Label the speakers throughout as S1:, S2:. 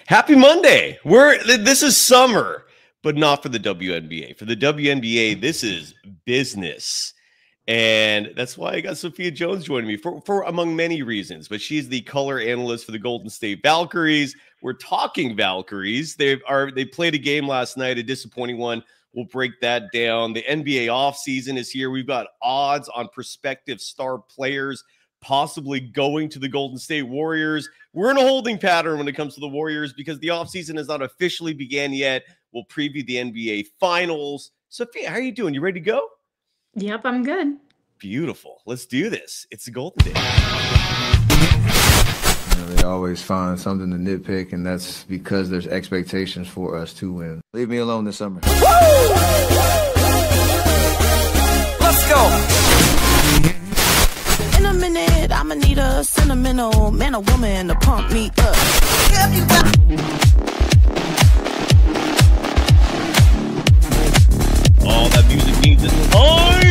S1: Happy Monday. This is summer, but not for the WNBA. For the WNBA, this is business. And that's why I got Sophia Jones joining me for among many reasons. But she's the color analyst for the Golden State Valkyries. We're talking Valkyries. They played a game last night, a disappointing one. We'll break that down. The NBA offseason is here. We've got odds on prospective star players possibly going to the Golden State Warriors. We're in a holding pattern when it comes to the Warriors because the offseason has not officially began yet. We'll preview the NBA Finals. Sophia, how are you doing? You ready to go?
S2: Yep, I'm good.
S1: Beautiful. Let's do this. It's the Golden Days.
S3: They always find something to nitpick, and that's because there's expectations for us to win. Leave me alone this summer.
S4: Woo! Let's go. In a minute, I'ma need a sentimental man or woman to pump me up.
S1: Oh, that music means it's time!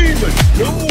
S1: No!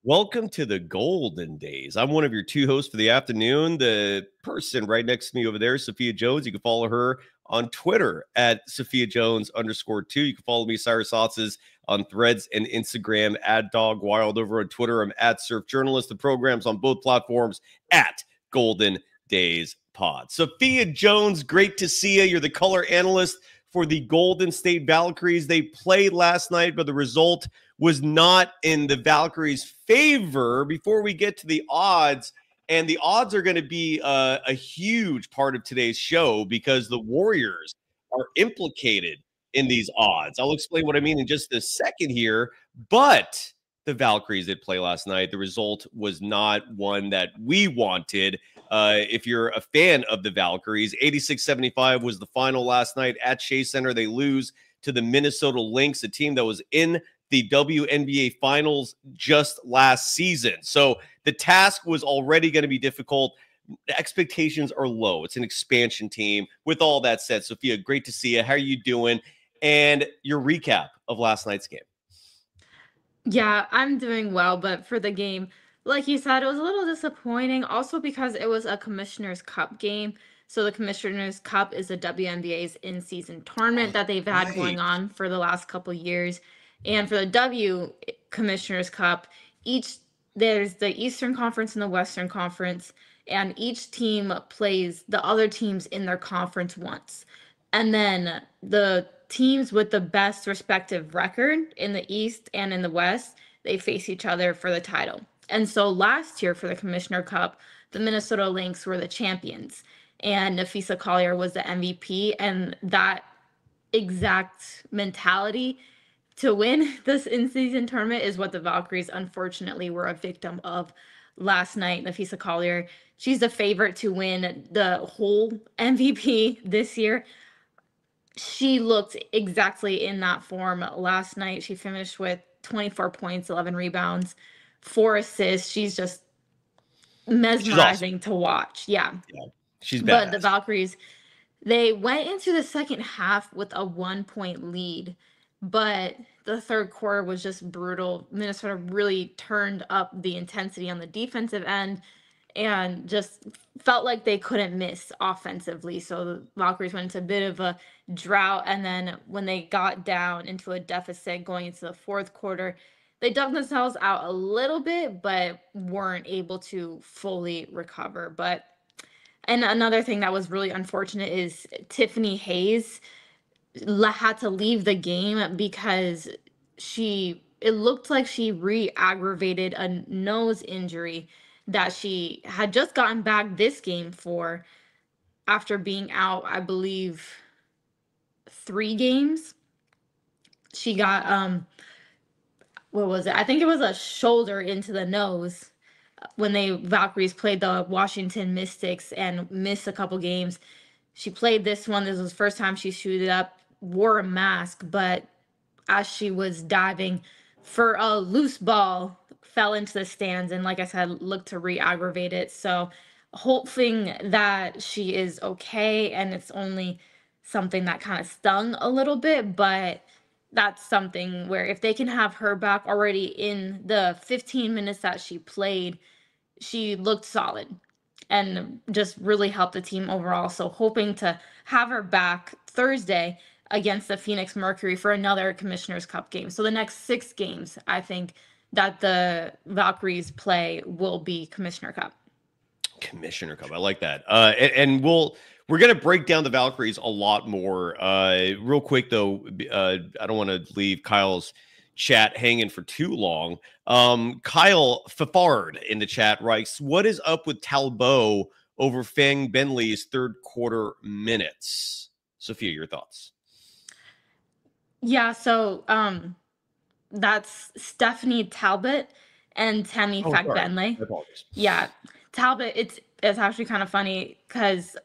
S1: Welcome to the Golden Days. I'm one of your two hosts for the afternoon. The person right next to me over there, Sophia Jones. You can follow her on Twitter at Sophia Jones_2. You can follow me, Cyrus Saatsaz, on Threads and Instagram at Dog Wild. Over on Twitter, I'm at Surf Journalist. The program's on both platforms at Golden Days Pod. Sophia Jones, great to see you. You're the color analyst for the Golden State Valkyries. They played last night, but the result was not in the Valkyries' favor. Before we get to the odds, and the odds are going to be a huge part of today's show because the Warriors are implicated in these odds. I'll explain what I mean in just a second here, but the Valkyries did play last night. The result was not one that we wanted. If you're a fan of the Valkyries, 86-75 was the final last night at Chase Center. They lose to the Minnesota Lynx, a team that was in the WNBA Finals just last season. So the task was already going to be difficult. The expectations are low. It's an expansion team. With all that said, Sophia, great to see you. How are you doing? And your recap of last night's game.
S2: Yeah, I'm doing well, but for the game, like you said, it was a little disappointing also because it was a Commissioner's Cup game. So the Commissioner's Cup is the WNBA's in-season tournament that they've had going on for the last couple years. And for the Commissioner's Cup, there's the Eastern Conference and the Western Conference, and each team plays the other teams in their conference once. And then the teams with the best respective record in the East and in the West, they face each other for the title. And so last year for the Commissioner Cup, the Minnesota Lynx were the champions, and Napheesa Collier was the MVP. And that exact mentality to win this in-season tournament is what the Valkyries unfortunately were a victim of last night. Napheesa Collier, she's the favorite to win the whole MVP this year. She looked exactly in that form last night. She finished with 24 points, 11 rebounds, 4 assists. She's just mesmerizing to watch. Yeah.
S1: She's badass.
S2: But the Valkyries, they went into the second half with a 1-point lead, but the third quarter was just brutal. Minnesota really turned up the intensity on the defensive end and just felt like they couldn't miss offensively. So the Valkyries went into a bit of a drought. And then when they got down into a deficit going into the fourth quarter, they dug themselves out a little bit, but weren't able to fully recover. And another thing that was really unfortunate is Tiffany Hayes had to leave the game because it looked like she re-aggravated a nose injury that she had just gotten back this game for after being out, I believe, 3 games. She got, what was it? I think it was a shoulder into the nose when Valkyries played the Washington Mystics and missed a couple games. She played this one. This was the first time she suited up, wore a mask, but as she was diving for a loose ball, fell into the stands, and like I said, looked to re-aggravate it. So hoping that she is okay and it's only something that kind of stung a little bit, but that's something where if they can have her back already in the 15 minutes that she played, she looked solid and just really helped the team overall. So hoping to have her back Thursday against the Phoenix Mercury for another Commissioner's Cup game. So the next 6 games, I think, that the Valkyries play will be Commissioner Cup.
S1: Commissioner Cup. I like that. And we're going to break down the Valkyries a lot more. Real quick, though, I don't want to leave Kyle's chat hanging for too long. Kyle Fafard in the chat writes, what is up with Talbot over Fang Bentley's third quarter minutes? Sophia, your thoughts?
S2: Yeah, so that's Stephanie Talbot and Tammy Fagbenle. Yeah, Talbot, it's actually kind of funny because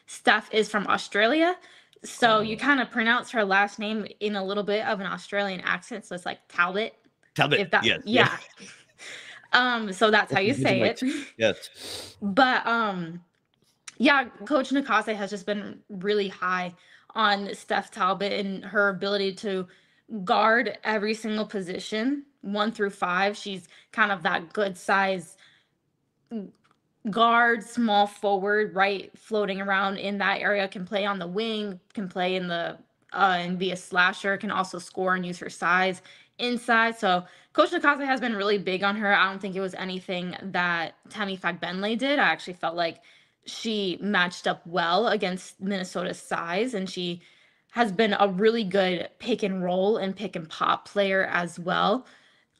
S2: Steph is from Australia. So you kind of pronounce her last name in a little bit of an Australian accent. So it's like Talbot.
S1: Talbot,
S2: if that,
S1: yes.
S2: Yeah. So that's how you say it.
S1: Yes.
S2: But yeah, Coach Nakase has just been really high on Steph Talbot and her ability to guard every single position, 1 through 5. She's kind of that good size guard, small forward, right, floating around in that area, can play on the wing, can play in the and be a slasher, can also score and use her size inside. So Coach Nakase has been really big on her. I don't think it was anything that Tammy Fagbenle did. I actually felt like she matched up well against Minnesota's size, and she has been a really good pick and roll and pick and pop player as well.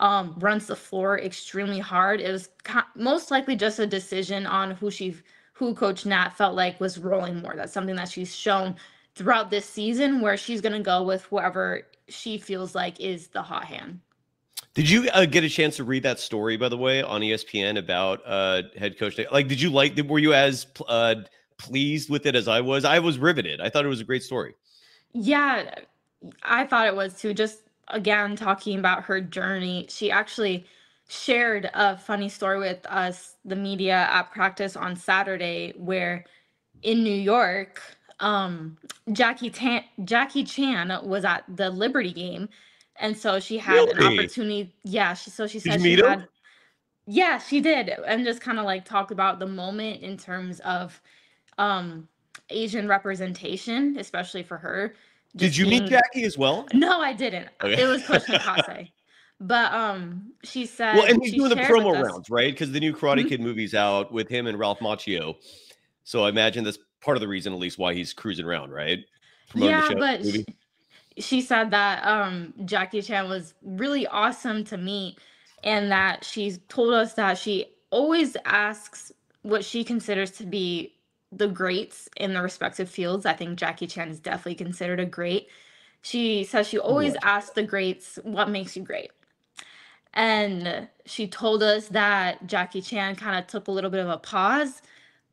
S2: Runs the floor extremely hard. It was most likely just a decision on who Coach Nat felt like was rolling more. That's something that she's shown throughout this season, where she's going to go with whoever she feels like is the hot hand.
S1: Did you get a chance to read that story, by the way, on ESPN about head coach? Like, were you as pleased with it as I was? I was riveted. I thought it was a great story.
S2: Yeah, I thought it was too. Just again, talking about her journey, she actually shared a funny story with us, the media, at practice on Saturday, where in New York, Jackie Chan was at the Liberty game, and so she had an opportunity. Yeah, she said she had. Yeah, she did, and just kind of like talked about the moment in terms of Asian representation, especially for her.
S1: Did you meet Jackie as well?
S2: No, I didn't. Okay. It was Coach Nakase. But she said,
S1: well, and he's doing the promo rounds, right? Because the new Karate Kid movie's out with him and Ralph Macchio. So I imagine that's part of the reason, at least, why he's cruising around, right?
S2: Yeah, but she said that Jackie Chan was really awesome to meet, and that she's told us that she always asks what she considers to be the greats in the respective fields. I think Jackie Chan is definitely considered a great. She says she always asks the greats, what makes you great? And she told us that Jackie Chan kind of took a little bit of a pause,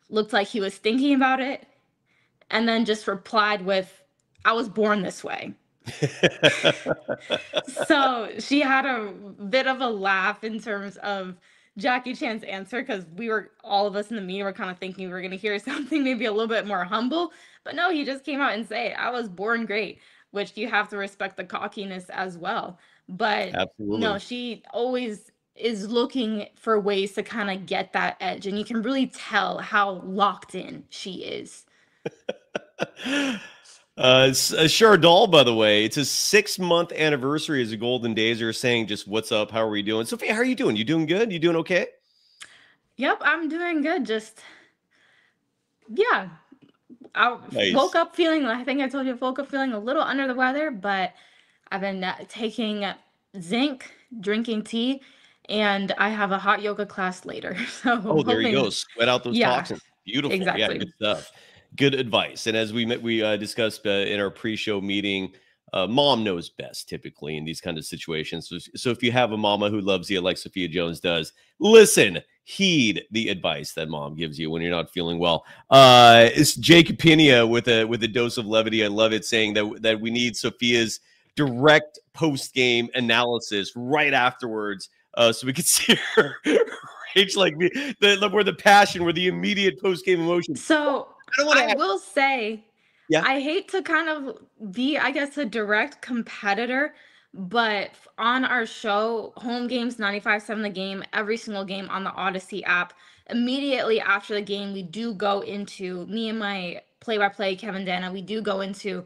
S2: looked like he was thinking about it, and then just replied with, I was born this way. So she had a bit of a laugh in terms of Jackie Chan's answer, because all of us in the media were kind of thinking we were going to hear something maybe a little bit more humble, but no, he just came out and said, I was born great, which you have to respect the cockiness as well. But absolutely. No, she always is looking for ways to kind of get that edge, and you can really tell how locked in she is.
S1: Chardol, by the way, it's a 6-month anniversary as the Golden Days are saying just what's up, how are we doing? Sophia, how are you doing? You doing good? You doing okay?
S2: Yep, I'm doing good. Just yeah, I woke up feeling, I think I told you, I woke up feeling a little under the weather, but I've been taking zinc, drinking tea, and I have a hot yoga class later. So
S1: there you go. Sweat out those toxins. Beautiful.
S2: Exactly.
S1: Yeah, good stuff. Good advice. And as we discussed in our pre-show meeting, mom knows best typically in these kind of situations. So if you have a mama who loves you like Sophia Jones does, listen, heed the advice that mom gives you when you're not feeling well. It's Jake Pena with a dose of levity. I love it, saying that we need Sophia's direct post-game analysis right afterwards, so we can see her rage like where the passion, where the immediate post-game emotion.
S2: So I will say,
S1: Yeah.
S2: I hate to kind of be, I guess, a direct competitor, but on our show, home games, 95.7 the game, every single game on the Odyssey app. Immediately after the game, we do go into, me and my play-by-play, Kevin Dana, we do go into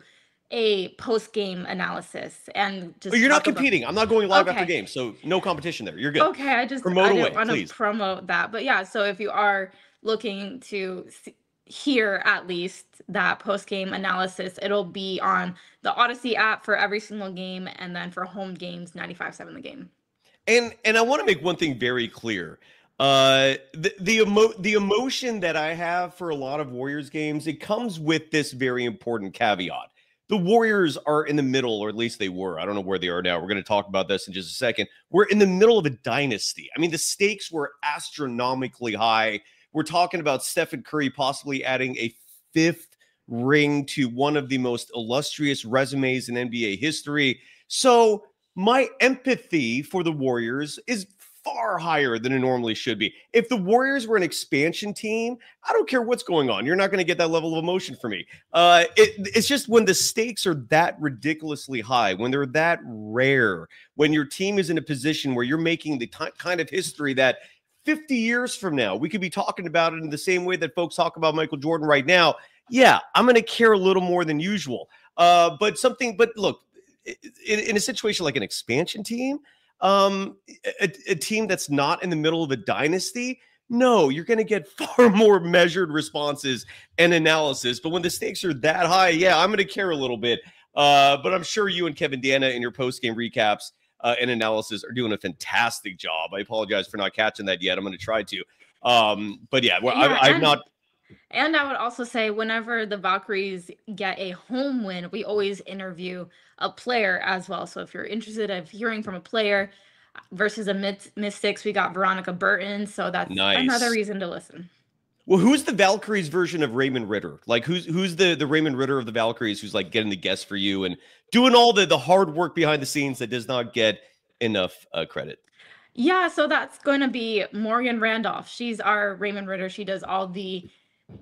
S2: a post-game analysis and
S1: But
S2: just
S1: you're not
S2: talk about.
S1: competing. I'm not going live after
S2: Okay.
S1: games, so no competition there. You're good.
S2: Okay,
S1: Promote
S2: I didn't
S1: away,
S2: want to
S1: please.
S2: promote that, but yeah. So if you are looking to hear at least that post game analysis, it'll be on the Odyssey app for every single game, and then for home games, 95.7 the game.
S1: And I want to make one thing very clear. The emotion that I have for a lot of Warriors games, it comes with this very important caveat. The Warriors are in the middle, or at least they were. I don't know where they are now. We're going to talk about this in just a second. We're in the middle of a dynasty. I mean, the stakes were astronomically high. We're talking about Stephen Curry possibly adding a 5th ring to one of the most illustrious resumes in NBA history. So my empathy for the Warriors is far higher than it normally should be. If the Warriors were an expansion team, I don't care what's going on. You're not going to get that level of emotion from me. It's just when the stakes are that ridiculously high, when they're that rare, when your team is in a position where you're making the kind of history that 50 years from now, we could be talking about it in the same way that folks talk about Michael Jordan right now. Yeah, I'm going to care a little more than usual. But look, in a situation like an expansion team, a team that's not in the middle of a dynasty, no, you're going to get far more measured responses and analysis. But when the stakes are that high, yeah, I'm going to care a little bit. But I'm sure you and Kevin Dana in your post-game recaps and analysis are doing a fantastic job. I apologize for not catching that yet. I'm going to try to. But yeah, well,
S2: Yeah,
S1: I've not.
S2: And I would also say whenever the Valkyries get a home win, we always interview a player as well. So if you're interested in hearing from a player versus a Mystics, we got Veronica Burton. So that's another reason to listen.
S1: Well, who's the Valkyries version of Raymond Ritter? Like who's the Raymond Ritter of the Valkyries who's like getting the guests for you and doing all the hard work behind the scenes that does not get enough credit?
S2: Yeah, so that's going to be Morgan Randolph. She's our Raymond Ritter. She does all the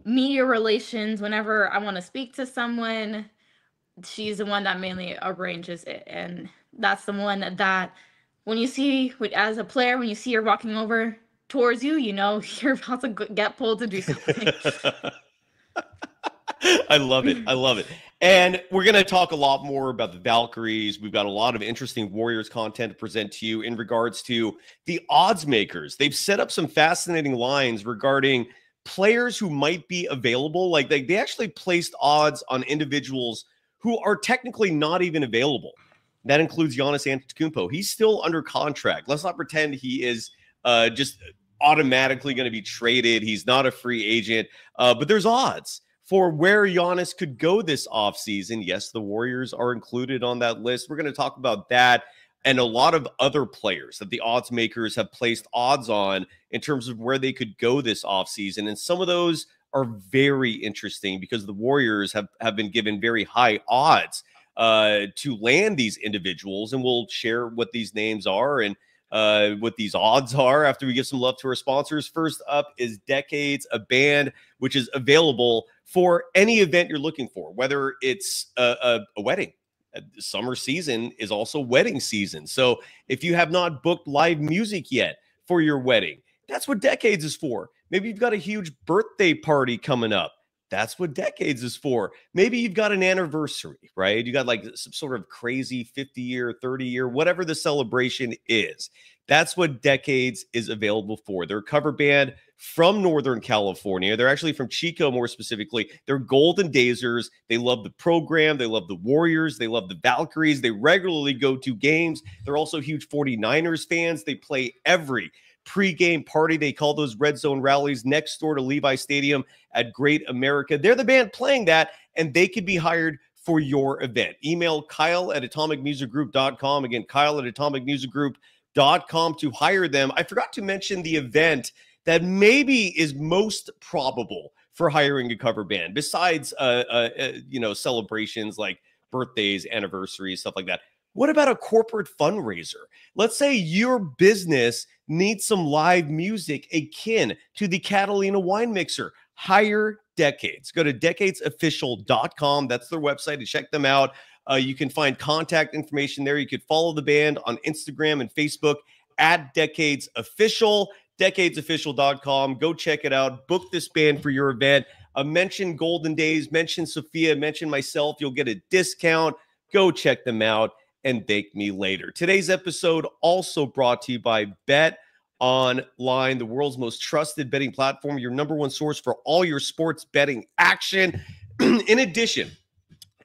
S2: media relations. Whenever I want to speak to someone, she's the one that mainly arranges it. And that's the one that when you see, as a player, when you see her walking over towards you, you know you're about to get pulled to do something.
S1: I love it. I love it. And we're going to talk a lot more about the Valkyries. We've got a lot of interesting Warriors content to present to you in regards to the odds makers. They've set up some fascinating lines regarding players who might be available. Like they actually placed odds on individuals who are technically not even available. That includes Giannis Antetokounmpo. He's still under contract. Let's not pretend he is just automatically going to be traded. He's not a free agent, but there's odds for where Giannis could go this offseason. Yes, the Warriors are included on that list. We're going to talk about that and a lot of other players that the odds makers have placed odds on in terms of where they could go this offseason. And some of those are very interesting because the Warriors have been given very high odds to land these individuals. And we'll share what these names are and what these odds are after we give some love to our sponsors. First up is Decades, a band which is available for any event you're looking for, whether it's a wedding. Summer season is also wedding season. So if you have not booked live music yet for your wedding, that's what Decades is for. Maybe you've got a huge birthday party coming up. That's what Decades is for. Maybe you've got an anniversary, right? You got like some sort of crazy 50-year, 30-year, whatever the celebration is. That's what Decades is available for. They're a cover band from Northern California. They're actually from Chico, more specifically. They're Golden Dazers. They love the program. They love the Warriors. They love the Valkyries. They regularly go to games. They're also huge 49ers fans. They play every pre-game party. They call those red zone rallies next door to Levi Stadium at Great America. They're the band playing that, and they could be hired for your event. Email Kyle@atomicmusicgroup.com. Again, Kyle@atomicmusicgroup.com to hire them. I forgot to mention the event that maybe is most probable for hiring a cover band, besides celebrations like birthdays, anniversaries, stuff like that. What about a corporate fundraiser? Let's say your business needs some live music akin to the Catalina wine mixer. Hire Decades. Go to decadesofficial.com. That's their website to check them out. You can find contact information there. You could follow the band on Instagram and Facebook at decadesofficial, decadesofficial.com. Go check it out. Book this band for your event. Mention Golden Days, mention Sophia, mention myself. You'll get a discount. Go check them out and thank me later. Today's episode also brought to you by BetOnline, the world's most trusted betting platform, your number one source for all your sports betting action. In addition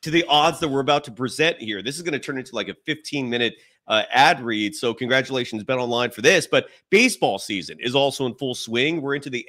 S1: to the odds that we're about to present here, this is going to turn into like a 15-minute ad read. So congratulations, BetOnline, for this. But baseball season is also in full swing. We're into the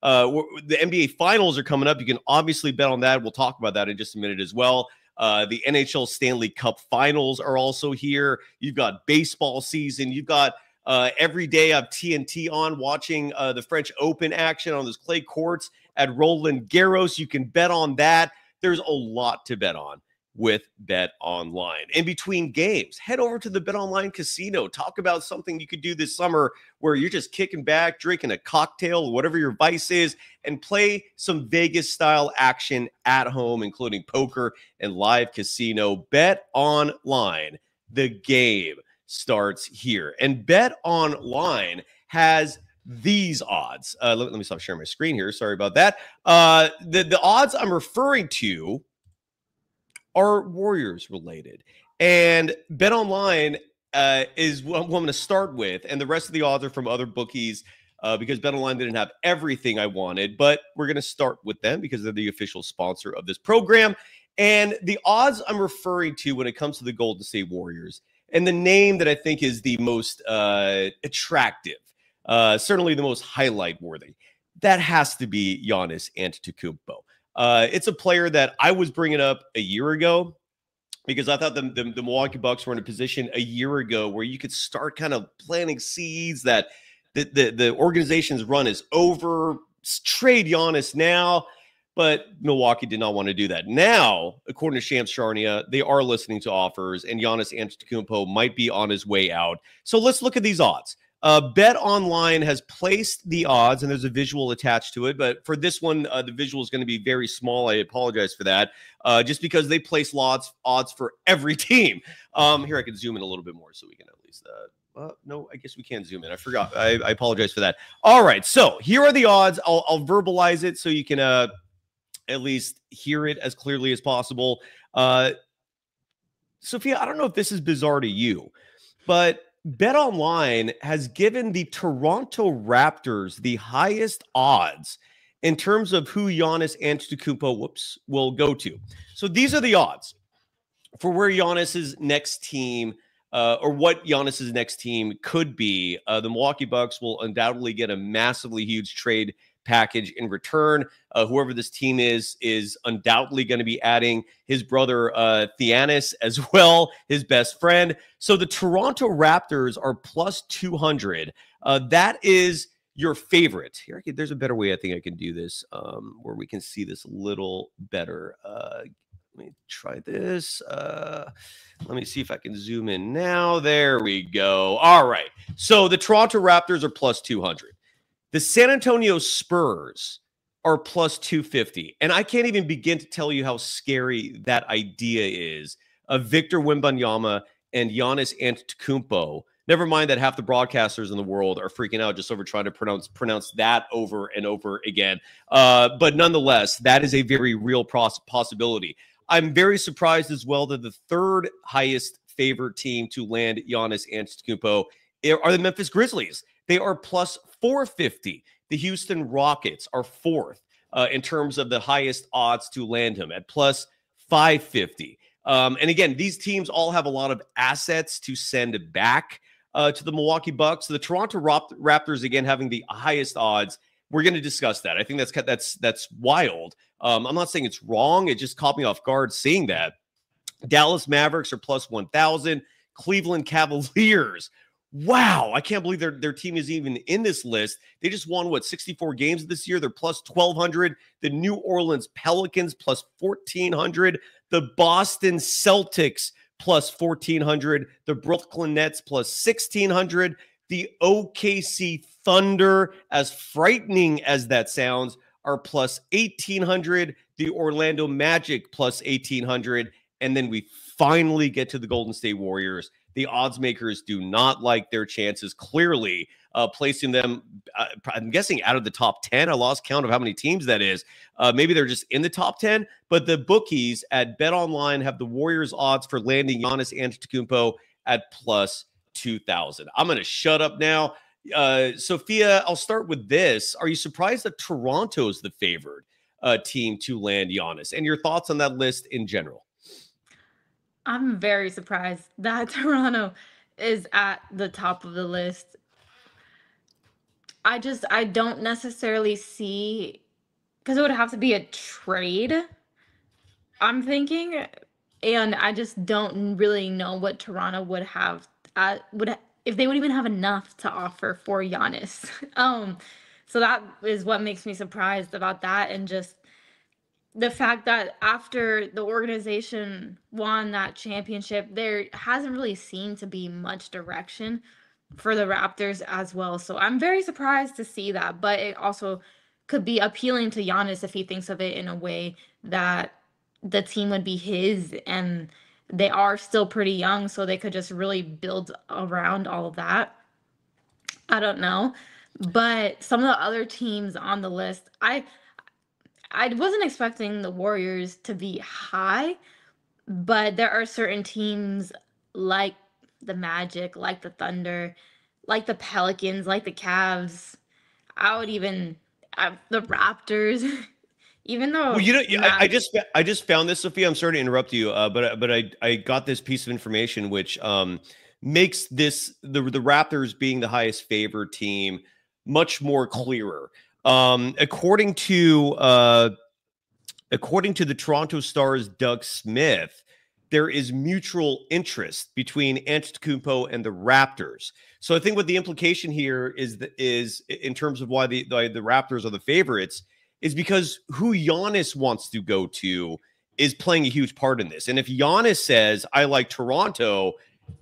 S1: NBA finals are coming up. You can obviously bet on that. We'll talk about that in just a minute as well. The NHL Stanley Cup finals are also here. You've got baseball season. You've got every day I have TNT on watching the French Open action on those clay courts at Roland Garros. You can bet on that. There's a lot to bet on with BetOnline. In between games, head over to the BetOnline casino. Talk about something you could do this summer where you're just kicking back, drinking a cocktail, whatever your vice is, and play some Vegas-style action at home, including poker and live casino. BetOnline, the game starts here. And BetOnline has these odds. Let me stop sharing my screen here. Sorry about that. The odds I'm referring to are Warriors related. And BetOnline is what I'm going to start with. And the rest of the odds are from other bookies because BetOnline didn't have everything I wanted. But we're going to start with them because they're the official sponsor of this program. And the odds I'm referring to when it comes to the Golden State Warriors, and the name that I think is the most attractive, certainly the most highlight worthy, that has to be Giannis Antetokounmpo. It's a player that I was bringing up a year ago because I thought the Milwaukee Bucks were in a position a year ago where you could start kind of planting seeds that the organization's run is over. Trade Giannis now, but Milwaukee did not want to do that. Now, according to Shams Charania, they are listening to offers, and Giannis Antetokounmpo might be on his way out. So let's look at these odds. BetOnline has placed the odds, and there's a visual attached to it. But for this one, the visual is going to be very small. I apologize for that, just because they place odds for every team. Here, I can zoom in a little bit more so we can at least no, I guess we can't zoom in. I forgot. I apologize for that. All right, so here are the odds. I'll verbalize it so you can at least hear it as clearly as possible. Sophia, I don't know if this is bizarre to you, but BetOnline has given the Toronto Raptors the highest odds in terms of who Giannis Antetokounmpo will go to. So these are the odds for where Giannis's next team or what Giannis's next team could be. The Milwaukee Bucks will undoubtedly get a massively huge trade package in return. Whoever this team is undoubtedly going to be adding his brother Giannis as well, his best friend. So the Toronto Raptors are plus 200. That is your favorite. Here, there's a better way I think I can do this where we can see this a little better. Let me try this. Let me see if I can zoom in now. There we go. All right. So the Toronto Raptors are plus 200. The San Antonio Spurs are plus 250. And I can't even begin to tell you how scary that idea is of Victor Wembanyama and Giannis Antetokounmpo. Never mind that half the broadcasters in the world are freaking out just over trying to pronounce that over and over again. But nonetheless, that is a very real possibility. I'm very surprised as well that the third highest favored team to land Giannis Antetokounmpo are the Memphis Grizzlies. They are plus 450. The Houston Rockets are fourth in terms of the highest odds to land him at plus 550. And again, these teams all have a lot of assets to send back to the Milwaukee Bucks. The Toronto Raptors, again, having the highest odds. We're going to discuss that. I think that's wild. I'm not saying it's wrong. It just caught me off guard seeing that. Dallas Mavericks are plus 1,000. Cleveland Cavaliers. Wow, I can't believe their team is even in this list. They just won, 64 games this year. They're plus 1,200. The New Orleans Pelicans plus 1,400. The Boston Celtics plus 1,400. The Brooklyn Nets plus 1,600. The OKC Thunder, as frightening as that sounds, are plus 1,800. The Orlando Magic plus 1,800. And then we finally get to the Golden State Warriors. The odds makers do not like their chances, clearly placing them, I'm guessing, out of the top 10. I lost count of how many teams that is. Maybe they're just in the top 10. But the bookies at BetOnline have the Warriors odds for landing Giannis Antetokounmpo at plus 2,000. I'm going to shut up now. Sophia, I'll start with this. Are you surprised that Toronto is the favored team to land Giannis? And your thoughts on that list in general?
S2: I'm very surprised that Toronto is at the top of the list. I don't necessarily see, because it would have to be a trade, I'm thinking, and I just don't really know what Toronto would have, if they would even have enough to offer for Giannis. So that is what makes me surprised about that, and just the fact that after the organization won that championship, there hasn't really seemed to be much direction for the Raptors as well. So I'm very surprised to see that, but it also could be appealing to Giannis if he thinks of it in a way that the team would be his, and they are still pretty young, so they could just really build around all of that. I don't know. But some of the other teams on the list, I wasn't expecting the Warriors to be high, but there are certain teams like the Magic, like the Thunder, like the Pelicans, like the Cavs. I would even the Raptors, even though
S1: Well, you know, I just found this, Sophia. I'm sorry to interrupt you, but I got this piece of information which makes this the Raptors being the highest favored team much more clearer. According to the Toronto Star's Doug Smith, there is mutual interest between Antetokounmpo and the Raptors. So I think what the implication here is in terms of why the Raptors are the favorites is because who Giannis wants to go to is playing a huge part in this. And if Giannis says, I like Toronto,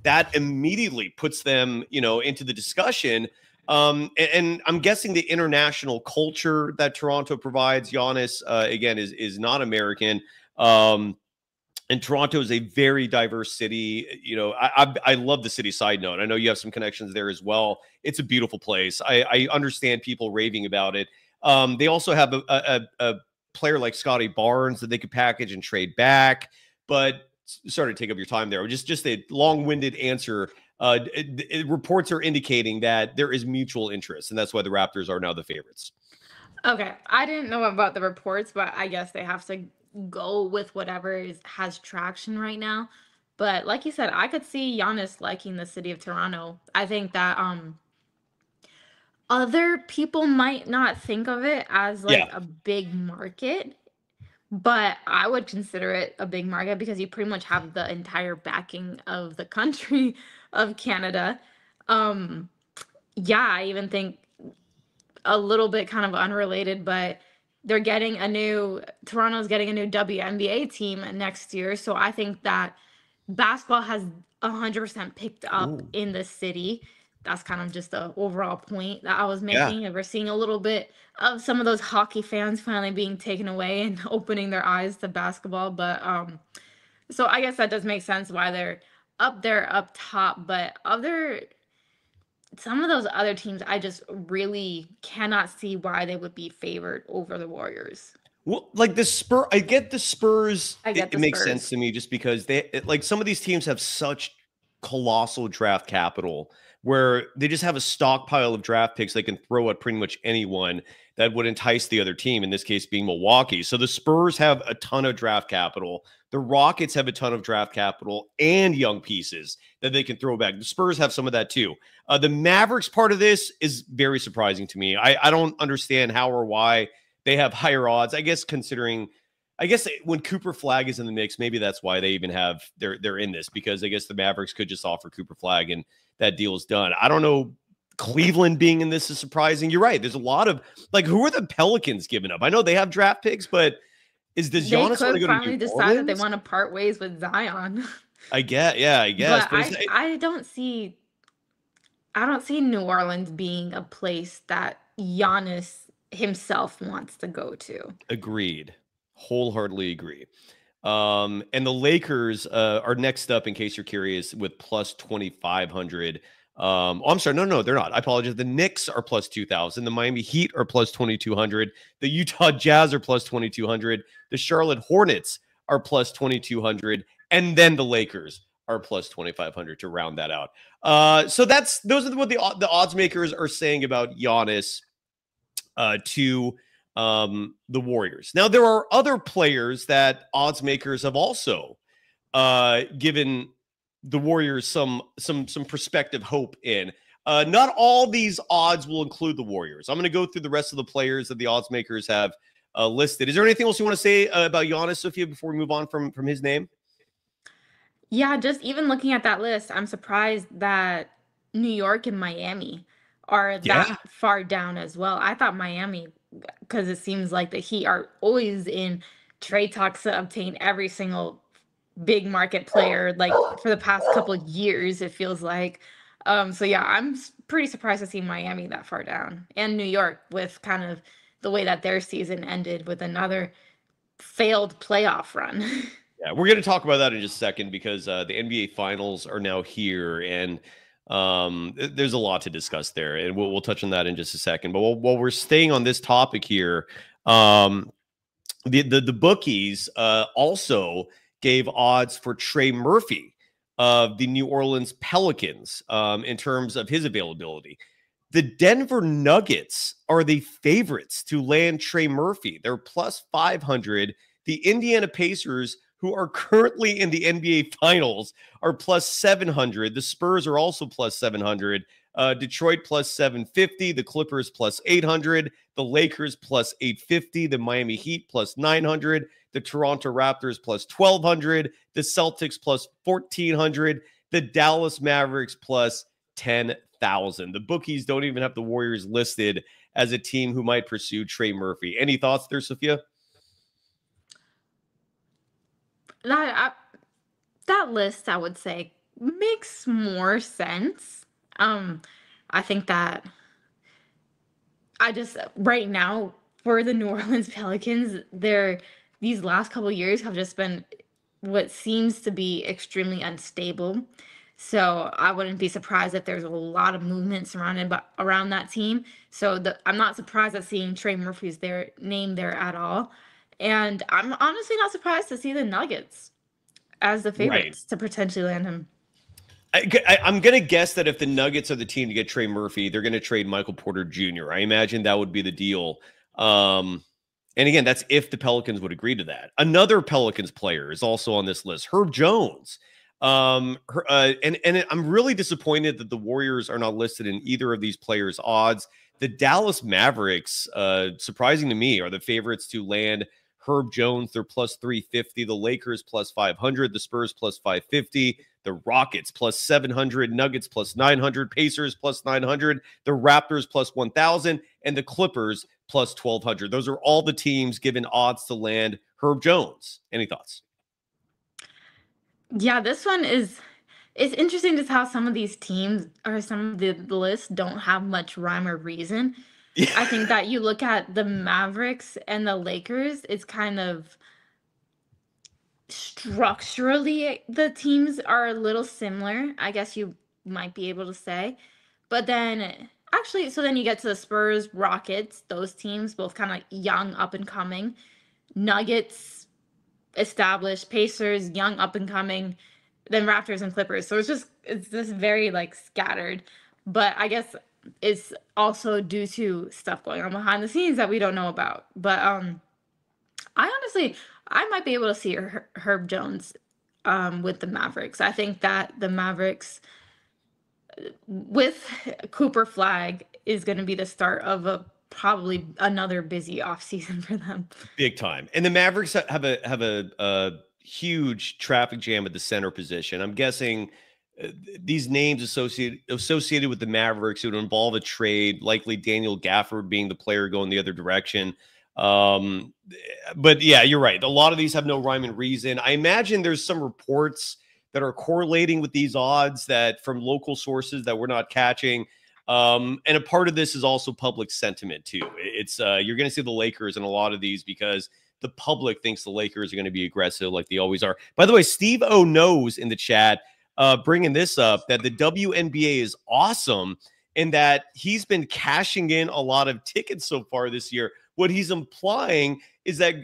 S1: that immediately puts them, into the discussion. And I'm guessing the international culture that Toronto provides, Giannis, again, is not American. And Toronto is a very diverse city. I love the city. Side note, I know you have some connections there as well. It's a beautiful place. I understand people raving about it. They also have a player like Scotty Barnes that they could package and trade back. But sorry to take up your time there. Just a long-winded answer. Reports are indicating that there is mutual interest, and that's why the Raptors are now the favorites.
S2: Okay, I didn't know about the reports, but I guess they have to go with whatever has traction right now. But like you said, I could see Giannis liking the city of Toronto. I think that other people might not think of it as like a big market, but I would consider it a big market because you pretty much have the entire backing of the country of Canada. I even think a little bit kind of unrelated, but Toronto's getting a new WNBA team next year. So I think that basketball has 100% picked up in the city. That's kind of just the overall point that I was making. And we're seeing a little bit of some of those hockey fans finally being taken away and opening their eyes to basketball. But so I guess that does make sense why they're up there up top. But some of those other teams, I just really cannot see why they would be favored over the Warriors.
S1: Well, like the Spurs, I get the Spurs. It makes sense to me just because some of these teams have such colossal draft capital where they just have a stockpile of draft picks they can throw at pretty much anyone that would entice the other team, in this case being Milwaukee. So the Spurs have a ton of draft capital. The Rockets have a ton of draft capital and young pieces that they can throw back. The Spurs have some of that too. The Mavericks part of this is very surprising to me. I don't understand how or why they have higher odds. I guess when Cooper Flag is in the mix, maybe that's why they even have they're in this, because I guess the Mavericks could just offer Cooper Flag and that deal is done. I don't know. Cleveland being in this is surprising. You're right. There's a lot of who are the Pelicans giving up? I know they have draft picks, but does Giannis want to go
S2: finally decide that they want to part ways with Zion?
S1: I guess.
S2: But I don't see New Orleans being a place that Giannis himself wants to go to.
S1: Agreed. Wholeheartedly agree. And the Lakers are next up, in case you're curious, with plus 2,500. I'm sorry. No, they're not. I apologize. The Knicks are plus 2,000. The Miami Heat are plus 2,200. The Utah Jazz are plus 2,200. The Charlotte Hornets are plus 2,200. And then the Lakers are plus 2,500 to round that out. So those are what the odds makers are saying about Giannis to the Warriors. Now, there are other players that odds makers have also given the Warriors some prospective hope in. Not all these odds will include the Warriors. I'm going to go through the rest of the players that the odds makers have listed. Is there anything else you want to say about Giannis, Sophia, before we move on from his name?
S2: Yeah, just even looking at that list, I'm surprised that New York and Miami are that far down as well. I thought Miami, because it seems like the Heat are always in trade talks to obtain every single big market player, like for the past couple of years, it feels like. So yeah, I'm pretty surprised to see Miami that far down, and New York with kind of the way that their season ended with another failed playoff run.
S1: Yeah, we're going to talk about that in just a second because the NBA Finals are now here, and there's a lot to discuss there, and we'll touch on that in just a second. But while we're staying on this topic here, the bookies also gave odds for Trey Murphy of the New Orleans Pelicans in terms of his availability. The Denver Nuggets are the favorites to land Trey Murphy. They're plus 500. The Indiana Pacers, who are currently in the NBA Finals, are plus 700. The Spurs are also plus 700. Detroit plus 750. The Clippers plus 800. The Lakers plus 850. The Miami Heat plus 900. The Toronto Raptors plus 1,200. The Celtics plus 1,400. The Dallas Mavericks plus 10,000. The bookies don't even have the Warriors listed as a team who might pursue Trey Murphy. Any thoughts there, Sophia?
S2: That list, I would say, makes more sense. I think that right now for the New Orleans Pelicans, these last couple of years have just been what seems to be extremely unstable. So I wouldn't be surprised if there's a lot of movement around that team. So I'm not surprised at seeing Trey Murphy's name there at all. And I'm honestly not surprised to see the Nuggets as the favorites to potentially land him.
S1: I'm going to guess that if the Nuggets are the team to get Trey Murphy, they're going to trade Michael Porter Jr. I imagine that would be the deal. And again, that's if the Pelicans would agree to that. Another Pelicans player is also on this list, Herb Jones. And I'm really disappointed that the Warriors are not listed in either of these players' odds. The Dallas Mavericks, surprising to me, are the favorites to land Herb Jones. They're plus 350. The Lakers plus 500. The Spurs plus 550. The Rockets plus 700. Nuggets plus 900. Pacers plus 900. The Raptors plus 1,000. And the Clippers plus 1,200. Those are all the teams given odds to land Herb Jones. Any thoughts?
S2: Yeah, this one it's interesting just how some of these teams or some of the lists don't have much rhyme or reason.
S1: Yeah.
S2: I think that you look at the Mavericks and the Lakers, it's kind of structurally the teams are a little similar, I guess you might be able to say. But then actually, so then you get to the Spurs, Rockets, those teams, both kind of young, up and coming. Nuggets, established. Pacers, young, up and coming. Then Raptors and Clippers. So it's just very like scattered. But I guess it's also due to stuff going on behind the scenes that we don't know about. But I might be able to see Herb Jones with the Mavericks. I think that the Mavericks with Cooper Flag is going to be the start of probably another busy offseason for them.
S1: Big time. And the Mavericks have a huge traffic jam at the center position. I'm guessing these names associated with the Mavericks would involve a trade, likely Daniel Gafford being the player going the other direction. But yeah, you're right. A lot of these have no rhyme and reason. I imagine there's some reports that are correlating with these odds that from local sources that we're not catching. And a part of this is also public sentiment too. It's you're going to see the Lakers in a lot of these because the public thinks the Lakers are going to be aggressive like they always are. By the way, Steve O knows in the chat, bringing this up, that the WNBA is awesome in that he's been cashing in a lot of tickets so far this year. What he's implying is that,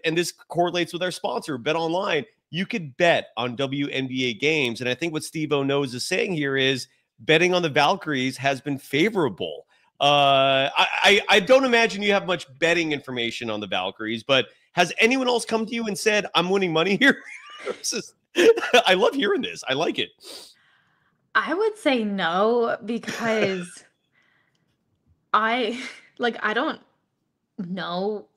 S1: and this correlates with our sponsor, BetOnline, you could bet on WNBA games. And I think what Steve O knows is saying here is betting on the Valkyries has been favorable. I don't imagine you have much betting information on the Valkyries, but has anyone else come to you and said, I'm winning money here? I love hearing this. I like it.
S2: I would say no, because I don't know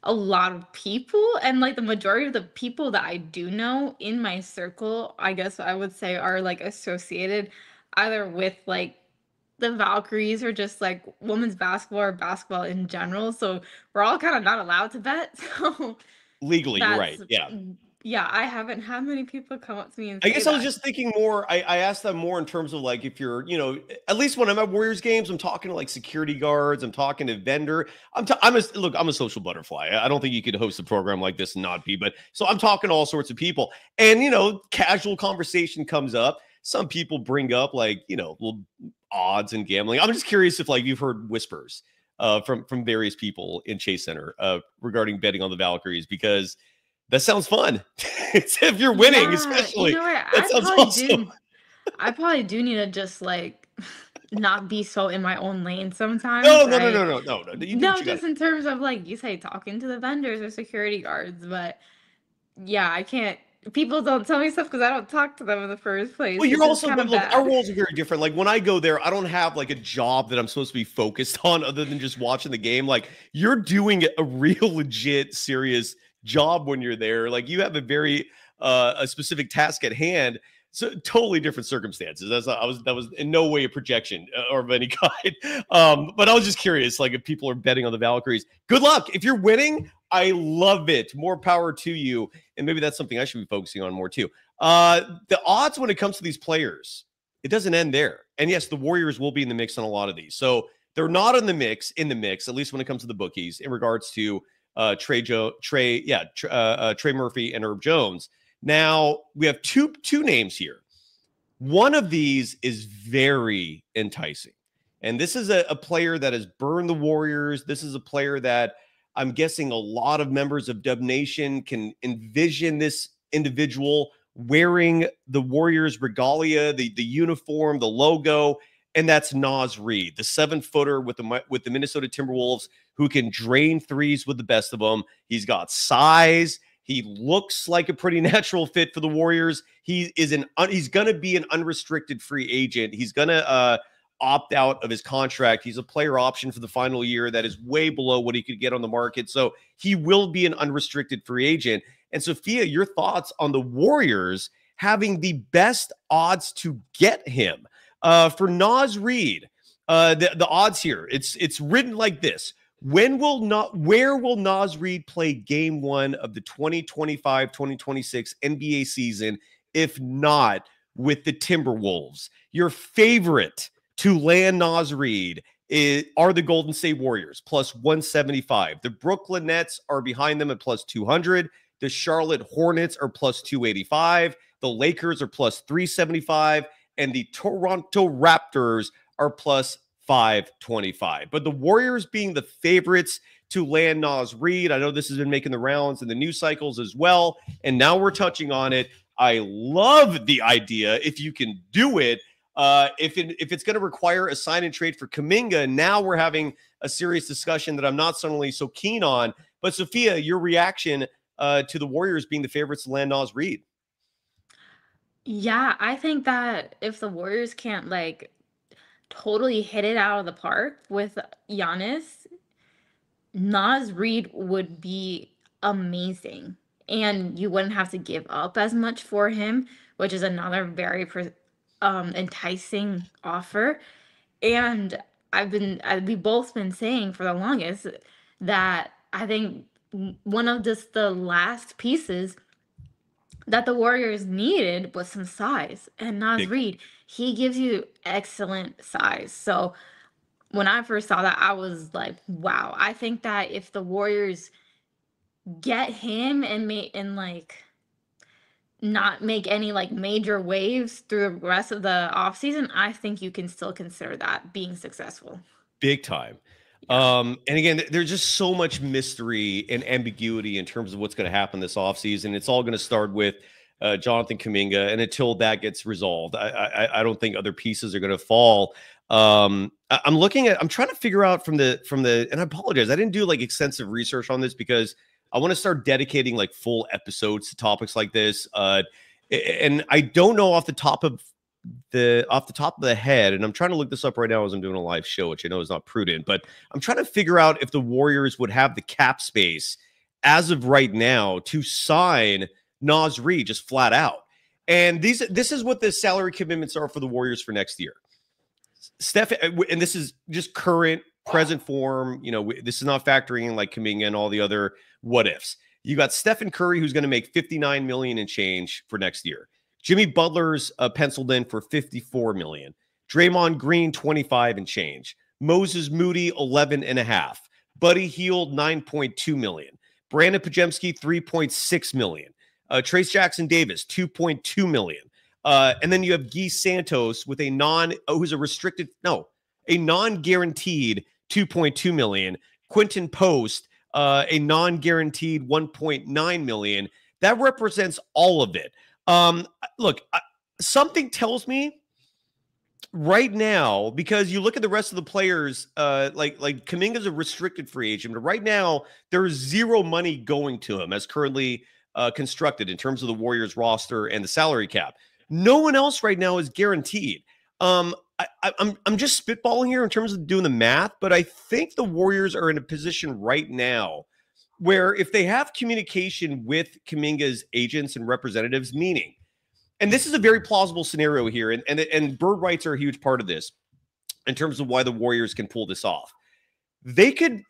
S2: a lot of people, and like the majority of the people that I do know in my circle, I guess I would say, are like associated either with like the Valkyries or just like women's basketball or basketball in general. So we're all kind of not allowed to bet. So
S1: Legally, you're right.
S2: that's
S1: Yeah.
S2: yeah, I haven't had many people come up to me and
S1: I
S2: say
S1: guess I was
S2: that.
S1: just thinking more. I asked them more in terms of like, if you're, at least when I'm at Warriors games, I'm talking to like security guards. I'm talking to vendor. I'm a social butterfly. I don't think you could host a program like this and not be, but so I'm talking to all sorts of people, and, casual conversation comes up. Some people bring up like, little odds and gambling. I'm just curious if like you've heard whispers from various people in Chase Center regarding betting on the Valkyries, because that sounds fun. If you're winning,
S2: Yeah,
S1: especially.
S2: you know what?
S1: That sounds awesome.
S2: I probably do need to just like not be so in my own lane sometimes.
S1: No.
S2: I
S1: You do what you
S2: No,
S1: gotta
S2: just in terms of like you say, talking to the vendors or security guards. But yeah, I can't. People don't tell me stuff because I don't talk to them in the first place,
S1: Well, you're
S2: which is
S1: also,
S2: kind
S1: but
S2: of
S1: look, our
S2: bad.
S1: roles are very different. Like when I go there, I don't have like a job that I'm supposed to be focused on other than just watching the game. Like you're doing a real legit serious job when you're there. Like you have a very a specific task at hand. So totally different circumstances. That was in no way a projection or of any kind. But I was just curious, like if people are betting on the Valkyries, good luck. If you're winning, I love it. More power to you. And maybe that's something I should be focusing on more too. The odds when it comes to these players, it doesn't end there. And yes, the Warriors will be in the mix on a lot of these. So they're not in the mix, at least when it comes to the bookies, in regards to Trey Murphy and Herb Jones. Now we have two names here. One of these is very enticing. And this is a player that has burned the Warriors. This is a player that I'm guessing a lot of members of Dub Nation can envision this individual wearing the Warriors regalia, the uniform, the logo, and that's Nas Reed, the 7-footer with the Minnesota Timberwolves, who can drain threes with the best of them. He's got size. He looks like a pretty natural fit for the Warriors. He's going to be an unrestricted free agent. He's going to opt out of his contract. He's a player option for the final year that is way below what he could get on the market. So he will be an unrestricted free agent. And Sophia, your thoughts on the Warriors having the best odds to get him? For Nas Reed, the odds here, it's written like this. Where will Nas Reed play game 1 of the 2025-2026 NBA season, if not with the Timberwolves? Your favorite to land Nas Reed are the Golden State Warriors, plus 175. The Brooklyn Nets are behind them at plus 200. The Charlotte Hornets are plus 285. The Lakers are plus 375. And the Toronto Raptors are plus 525. But the Warriors being the favorites to land Nas Reed, I know this has been making the rounds in the news cycles as well, and now we're touching on it. I love the idea, if you can do it, if it's going to require a sign and trade for Kuminga. Now we're having a serious discussion that I'm not suddenly so keen on. But Sophia, your reaction to the Warriors being the favorites to land Nas Reed?
S2: Yeah, I think that if the Warriors can't like totally hit it out of the park with Giannis, Nas Reed would be amazing. And you wouldn't have to give up as much for him, which is another very enticing offer. And we've both been saying for the longest that I think one of just the last pieces that the Warriors needed was some size. And Nas Reed, he gives you excellent size. So when I first saw that, I was like, wow. I think that if the Warriors get him and like not make any like major waves through the rest of the offseason, I think you can still consider that being successful.
S1: Big time.
S2: Yeah.
S1: And again, there's just so much mystery and ambiguity in terms of what's going to happen this offseason. It's all going to start with Jonathan Kuminga, and until that gets resolved, I don't think other pieces are going to fall. I'm trying to figure out from the, and I apologize, I didn't do like extensive research on this because I want to start dedicating like full episodes to topics like this. And I don't know off the top of the head, and I'm trying to look this up right now as I'm doing a live show, which I know is not prudent, but I'm trying to figure out if the Warriors would have the cap space as of right now to sign Nas Reed just flat out. And this is what the salary commitments are for the Warriors for next year. And this is just current present form. You know, this is not factoring in like Kuminga and all the other what ifs. You got Stephen Curry, who's going to make $59 million and change for next year. Jimmy Butler's penciled in for $54 million. Draymond Green, 25 and change. Moses Moody, 11.5. Buddy Hield, 9.2 million. Brandon Pajemski, 3.6 million. Trace Jackson Davis, 2.2 million. And then you have Guy Santos with a non-guaranteed 2.2 million. Quentin Post, a non-guaranteed 1.9 million. That represents all of it. Look, something tells me right now, because you look at the rest of the players, like Kuminga's a restricted free agent, but right now there is zero money going to him as currently constructed in terms of the Warriors roster and the salary cap. No one else right now is guaranteed. I'm just spitballing here in terms of doing the math, but I think the Warriors are in a position right now where if they have communication with Kuminga's agents and representatives, meaning, and this is a very plausible scenario here, and bird rights are a huge part of this in terms of why the Warriors can pull this off. They could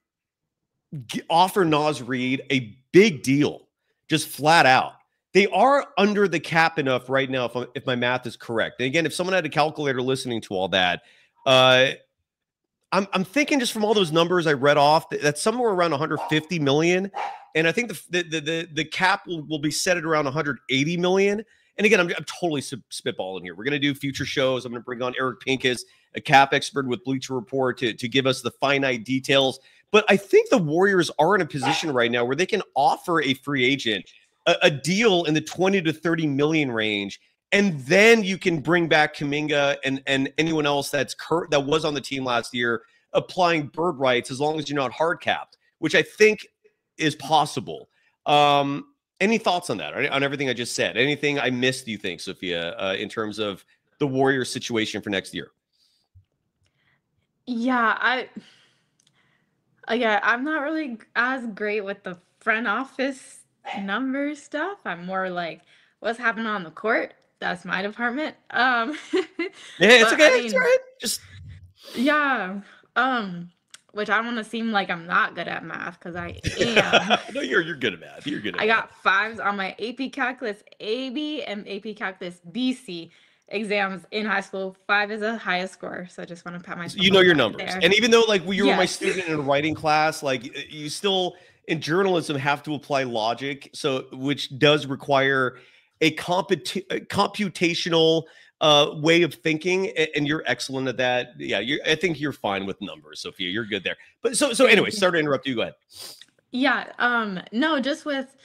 S1: offer Nas Reed a big deal, just flat out. They are under the cap enough right now, if my math is correct. And again, if someone had a calculator listening to all that, I'm thinking just from all those numbers I read off, that's somewhere around 150 million. And I think the cap will be set at around 180 million. And again, I'm totally spitballing here. We're going to do future shows. I'm going to bring on Eric Pincus, a cap expert with Bleacher Report, to give us the finite details. But I think the Warriors are in a position right now where they can offer a free agent a deal in the 20 to 30 million range. And then you can bring back Kuminga and anyone else that was on the team last year, applying bird rights as long as you're not hard capped, which I think is possible. Any thoughts on that, on everything I just said? Anything I missed, do you think, Sophia, in terms of the Warriors situation for next year?
S2: Yeah, I'm not really as great with the front office numbers stuff. I'm more like what's happening on the court. That's my department.
S1: Yeah, it's okay. It's all right. Just
S2: which I want to seem like I'm not good at math because I am.
S1: No, you're good at math. You're good at
S2: I
S1: math.
S2: got 5s on my AP Calculus AB and AP Calculus BC exams in high school. 5 is the highest score, so I just want to pat myself.
S1: You know your numbers,
S2: there.
S1: And even though like you were my student in a writing class, like you still in journalism have to apply logic, so which does require a computational way of thinking, and you're excellent at that. Yeah, I think you're fine with numbers, Sophia. You're good there. But so anyway, sorry to interrupt you. Go ahead.
S2: Yeah. No, just with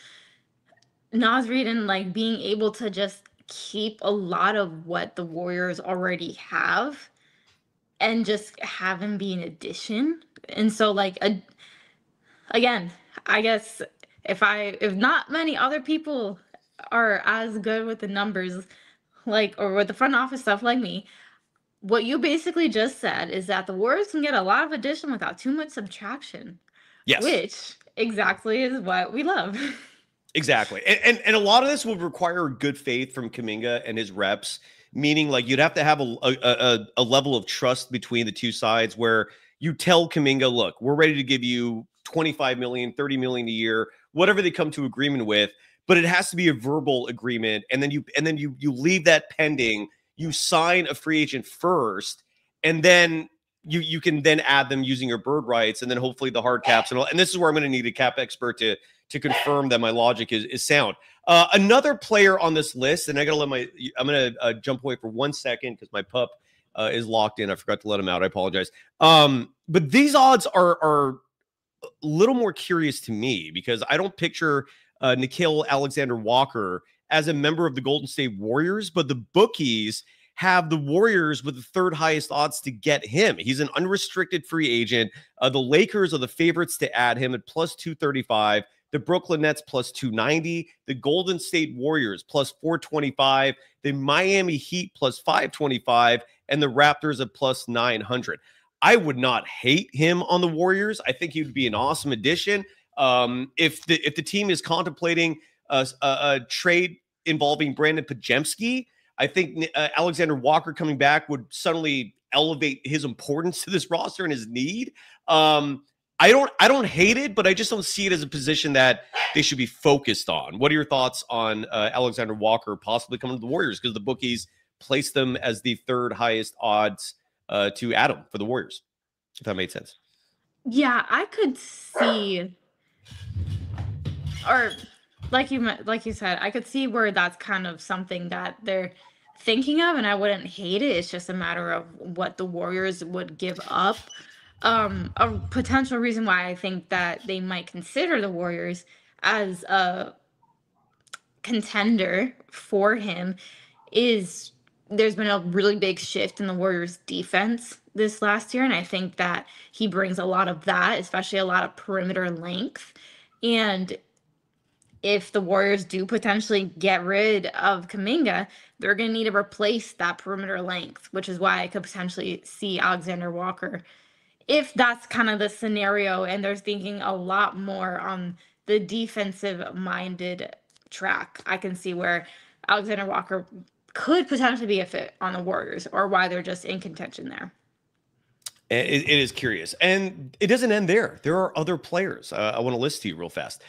S2: Nas Reed and like being able to just keep a lot of what the Warriors already have and just have him be an addition. And so like again, I guess if not many other people are as good with the numbers like or with the front office stuff like me, what you basically just said is that the Warriors can get a lot of addition without too much subtraction.
S1: Yes.
S2: Which exactly is what we love.
S1: Exactly. And a lot of this will require good faith from Kuminga and his reps, meaning like you'd have to have a level of trust between the two sides where you tell Kuminga, look, we're ready to give you 25 million, 30 million a year, whatever they come to agreement with, but it has to be a verbal agreement. And then you leave that pending. You sign a free agent first, and then you can then add them using your bird rights, and then hopefully the hard caps and all. And this is where I'm going to need a cap expert to confirm that my logic is sound. Another player on this list, and I'm going to jump away for 1 second because my pup is locked in. I forgot to let him out. I apologize. But these odds are a little more curious to me because I don't picture Nickeil Alexander-Walker as a member of the Golden State Warriors, but the bookies have the Warriors with the third highest odds to get him. He's an unrestricted free agent. The Lakers are the favorites to add him at plus 235. The Brooklyn Nets plus 290. The Golden State Warriors plus 425. The Miami Heat plus 525. And the Raptors at plus 900. I would not hate him on the Warriors. I think he would be an awesome addition. If the team is contemplating a trade involving Brandon Podziemski, I think Alexander Walker coming back would suddenly elevate his importance to this roster and his need. I don't hate it, but I just don't see it as a position that they should be focused on. What are your thoughts on Alexander Walker possibly coming to the Warriors? Because the bookies place them as the third highest odds to add him for the Warriors, if that made sense.
S2: Yeah, I could see, or like you said, I could see where that's kind of something that they're thinking of, and I wouldn't hate it. It's just a matter of what the Warriors would give up. A potential reason why I think that they might consider the Warriors as a contender for him is there's been a really big shift in the Warriors defense this last year, and I think that he brings a lot of that, especially a lot of perimeter length. And if the Warriors do potentially get rid of Kuminga, they're going to need to replace that perimeter length, which is why I could potentially see Alexander Walker. If that's kind of the scenario and they're thinking a lot more on the defensive-minded track, I can see where Alexander Walker could potentially be a fit on the Warriors, or why they're just in contention there.
S1: It is curious. And it doesn't end there. There are other players I want to list to you real fast.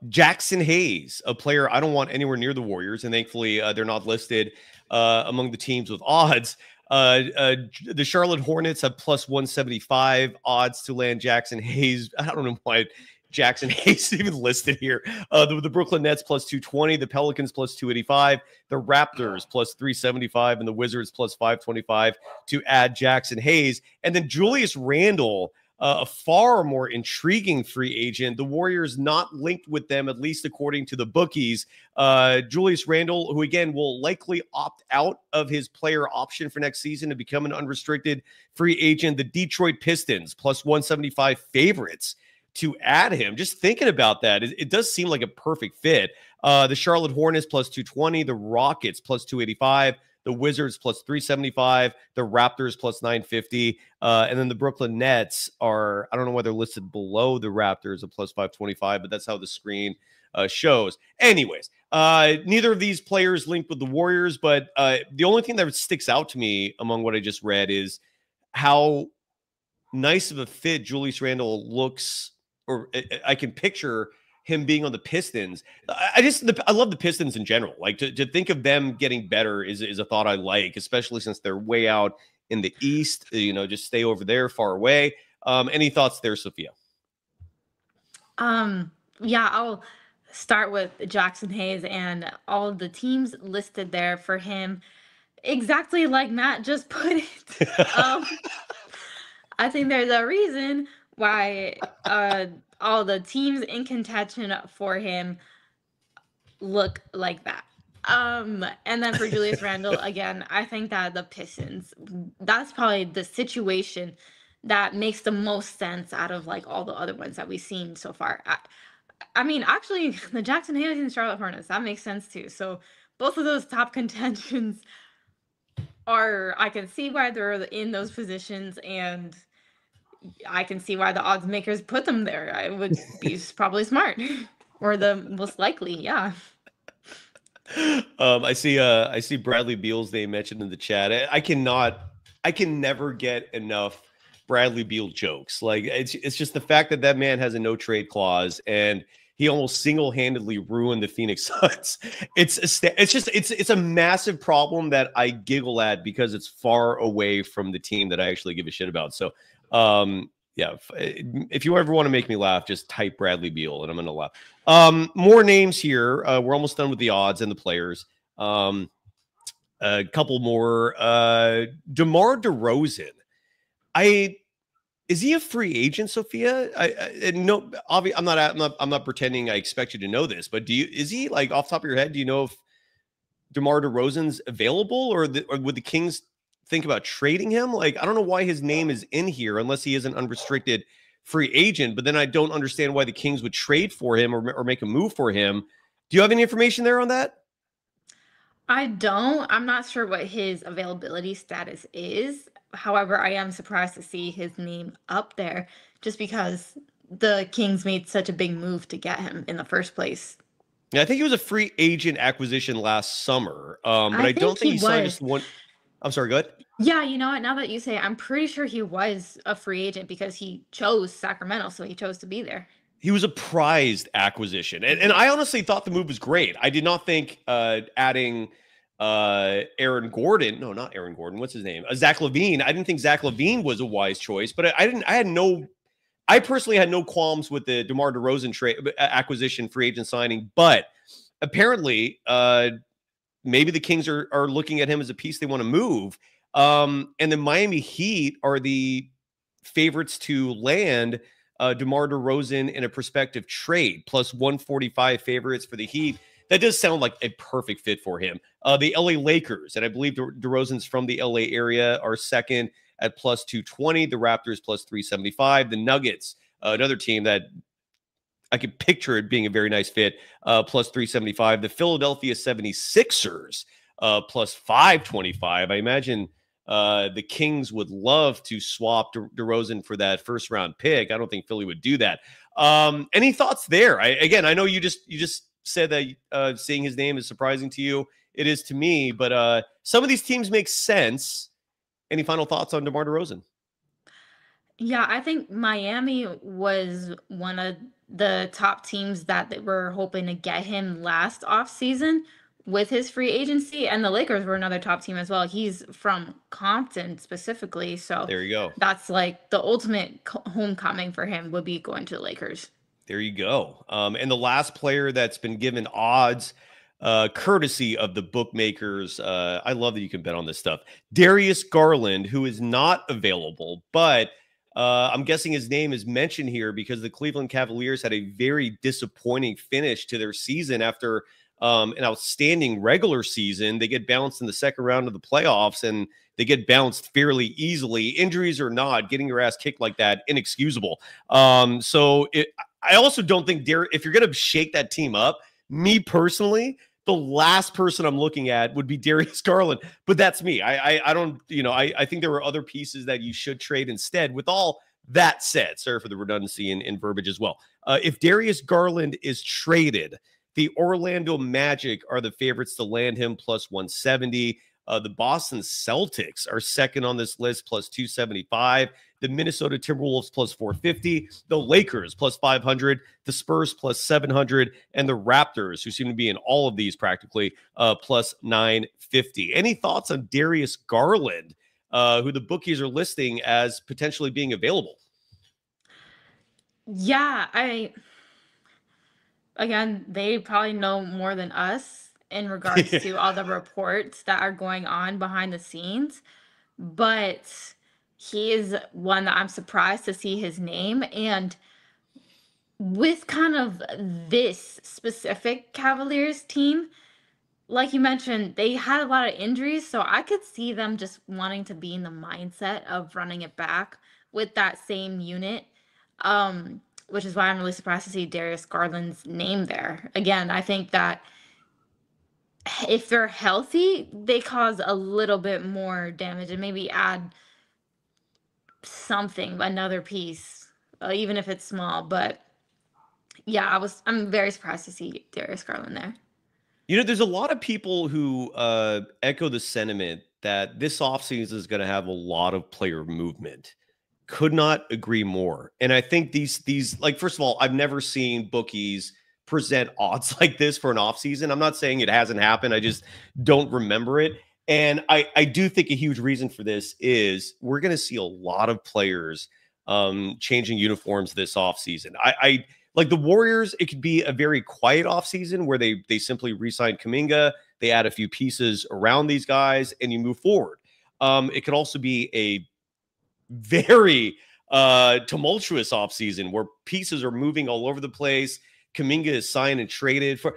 S1: Jackson Hayes, a player I don't want anywhere near the Warriors, and thankfully they're not listed among the teams with odds. The Charlotte Hornets have plus 175 odds to land Jackson Hayes. I don't know why Jackson Hayes even listed here. The Brooklyn Nets plus 220, the Pelicans plus 285, the Raptors plus 375, and the Wizards plus 525 to add Jackson Hayes. And then Julius Randle, a far more intriguing free agent. The Warriors not linked with them, at least according to the bookies. Julius Randle, who again will likely opt out of his player option for next season to become an unrestricted free agent. The Detroit Pistons plus 175 favorites to add him. Just thinking about that, it does seem like a perfect fit. The Charlotte Hornets plus 220, the Rockets plus 285, the Wizards plus 375, the Raptors plus 950, and then the Brooklyn Nets are, I don't know whether they're listed below the Raptors at plus 525, but that's how the screen shows. Anyways, neither of these players linked with the Warriors, but the only thing that sticks out to me among what I just read is how nice of a fit Julius Randle looks, or I can picture him being on the Pistons. I love the Pistons in general. Like to think of them getting better is a thought I like, especially since they're way out in the East, just stay over there far away. Any thoughts there, Sophia?
S2: Yeah, I'll start with Jackson Hayes and all of the teams listed there for him. Exactly like Matt just put it. I think there's a reason why all the teams in contention for him look like that. And then for Julius Randle, again, I think that the Pistons, that's probably the situation that makes the most sense out of like all the other ones that we've seen so far. I mean, actually, the Jackson Hayes and Charlotte Hornets, that makes sense too. So both of those top contentions I can see why they're in those positions, and I can see why the odds makers put them there. I would be probably smart, or the most likely, yeah.
S1: I see Bradley Beal's name mentioned in the chat. I can never get enough Bradley Beal jokes. Like it's just the fact that man has a no trade clause, and he almost single-handedly ruined the Phoenix Suns. It's a massive problem that I giggle at because it's far away from the team that I actually give a shit about. So, yeah, if you ever want to make me laugh, just type Bradley Beal and I'm going to laugh. More names here. We're almost done with the odds and the players. A couple more. DeMar DeRozan. Is he a free agent, Sophia? No, obviously, I'm not pretending I expect you to know this, but is he, like, off the top of your head? Do you know if DeMar DeRozan's available, or would the Kings think about trading him? Like, I don't know why his name is in here unless he is an unrestricted free agent, but then I don't understand why the Kings would trade for him or make a move for him. Do you have any information there on that?
S2: I don't. I'm not sure what his availability status is. However, I am surprised to see his name up there just because the Kings made such a big move to get him in the first place.
S1: Yeah, I think he was a free agent acquisition last summer, but I don't think he signed just one. I'm sorry, go ahead.
S2: Yeah, you know what? Now that you say it, I'm pretty sure he was a free agent because he chose Sacramento, so he chose to be there.
S1: He was a prized acquisition. And I honestly thought the move was great. I did not think adding Aaron Gordon, no, not Aaron Gordon, what's his name? Zach LaVine. I didn't think Zach LaVine was a wise choice, but I personally had no qualms with the DeMar DeRozan acquisition free agent signing, but apparently maybe the Kings are looking at him as a piece they want to move. And the Miami Heat are the favorites to land DeMar DeRozan in a prospective trade, plus 145 favorites for the Heat. That does sound like a perfect fit for him. The LA Lakers, and I believe DeRozan's from the LA area, are second at plus 220. The Raptors plus 375. The Nuggets, another team that I could picture it being a very nice fit, plus 375. The Philadelphia 76ers, plus 525. I imagine the Kings would love to swap DeRozan for that first round pick. I don't think Philly would do that. Any thoughts there? I know you just said that seeing his name is surprising to you. It is to me, but some of these teams make sense. Any final thoughts on DeMar DeRozan?
S2: Yeah, I think Miami was one of the top teams that they were hoping to get him last offseason with his free agency, and the Lakers were another top team as well. He's from Compton specifically, so
S1: there you go.
S2: That's like the ultimate homecoming for him would be going to the Lakers.
S1: There you go. And the last player that's been given odds, courtesy of the bookmakers. I love that you can bet on this stuff. Darius Garland, who is not available, but I'm guessing his name is mentioned here because the Cleveland Cavaliers had a very disappointing finish to their season after an outstanding regular season. They get bounced in the second round of the playoffs, and they get bounced fairly easily. Injuries or not, getting your ass kicked like that, inexcusable. I also don't think if you're going to shake that team up, me personally, the last person I'm looking at would be Darius Garland, but that's me. I don't, I think there were other pieces that you should trade instead. With all that said, sorry for the redundancy in verbiage as well. If Darius Garland is traded, the Orlando Magic are the favorites to land him, plus 170. The Boston Celtics are second on this list, plus 275. The Minnesota Timberwolves, plus 450. The Lakers, plus 500. The Spurs, plus 700. And the Raptors, who seem to be in all of these practically, plus 950. Any thoughts on Darius Garland, who the bookies are listing as potentially being available?
S2: Yeah, again, they probably know more than us in regards to all the reports that are going on behind the scenes, but he is one that I'm surprised to see his name. And with kind of this specific Cavaliers team, like you mentioned, they had a lot of injuries, so I could see them just wanting to be in the mindset of running it back with that same unit, which is why I'm really surprised to see Darius Garland's name there. Again, I think that if they're healthy, they cause a little bit more damage and maybe add something, another piece, even if it's small. But yeah, I'm very surprised to see Darius Garland there.
S1: There's a lot of people who echo the sentiment that this offseason is going to have a lot of player movement. Could not agree more. And I think these like, first of all, I've never seen bookies present odds like this for an offseason. I'm not saying it hasn't happened. I just don't remember it. And I do think a huge reason for this is we're going to see a lot of players changing uniforms this offseason. I like the Warriors. It could be a very quiet offseason where they simply re-sign Kuminga. They add a few pieces around these guys and you move forward. It could also be a very tumultuous offseason where pieces are moving all over the place. Kuminga is signed and traded for.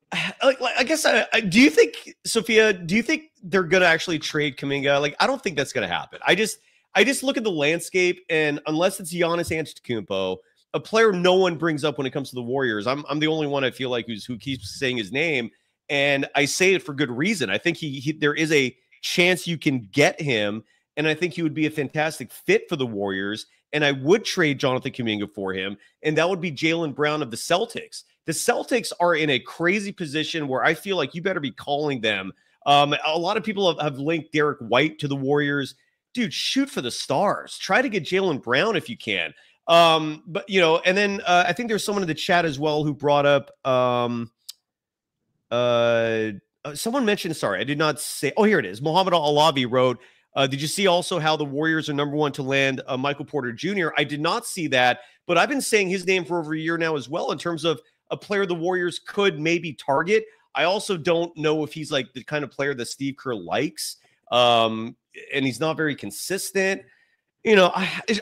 S1: I guess, do you think, Sophia, do you think they're going to actually trade Kuminga? Like, I don't think that's going to happen. I just look at the landscape, and unless it's Giannis Antetokounmpo, a player no one brings up when it comes to the Warriors. I'm the only one I feel like who keeps saying his name, and I say it for good reason. I think there is a chance you can get him, and I think he would be a fantastic fit for the Warriors, and I would trade Jonathan Kuminga for him, and that would be Jaylen Brown of the Celtics. The Celtics are in a crazy position where I feel like you better be calling them. A lot of people have linked Derek White to the Warriors. Dude, shoot for the stars. Try to get Jaylen Brown if you can. But, you know, and then I think there's someone in the chat as well who brought up someone mentioned, sorry, I did not say. Oh, here it is. Muhammad Alavi wrote, did you see also how the Warriors are #1 to land Michael Porter Jr.? I did not see that, but I've been saying his name for over a year now as well in terms of a player the Warriors could maybe target. I also don't know if he's like the kind of player that Steve Kerr likes, and he's not very consistent. You know,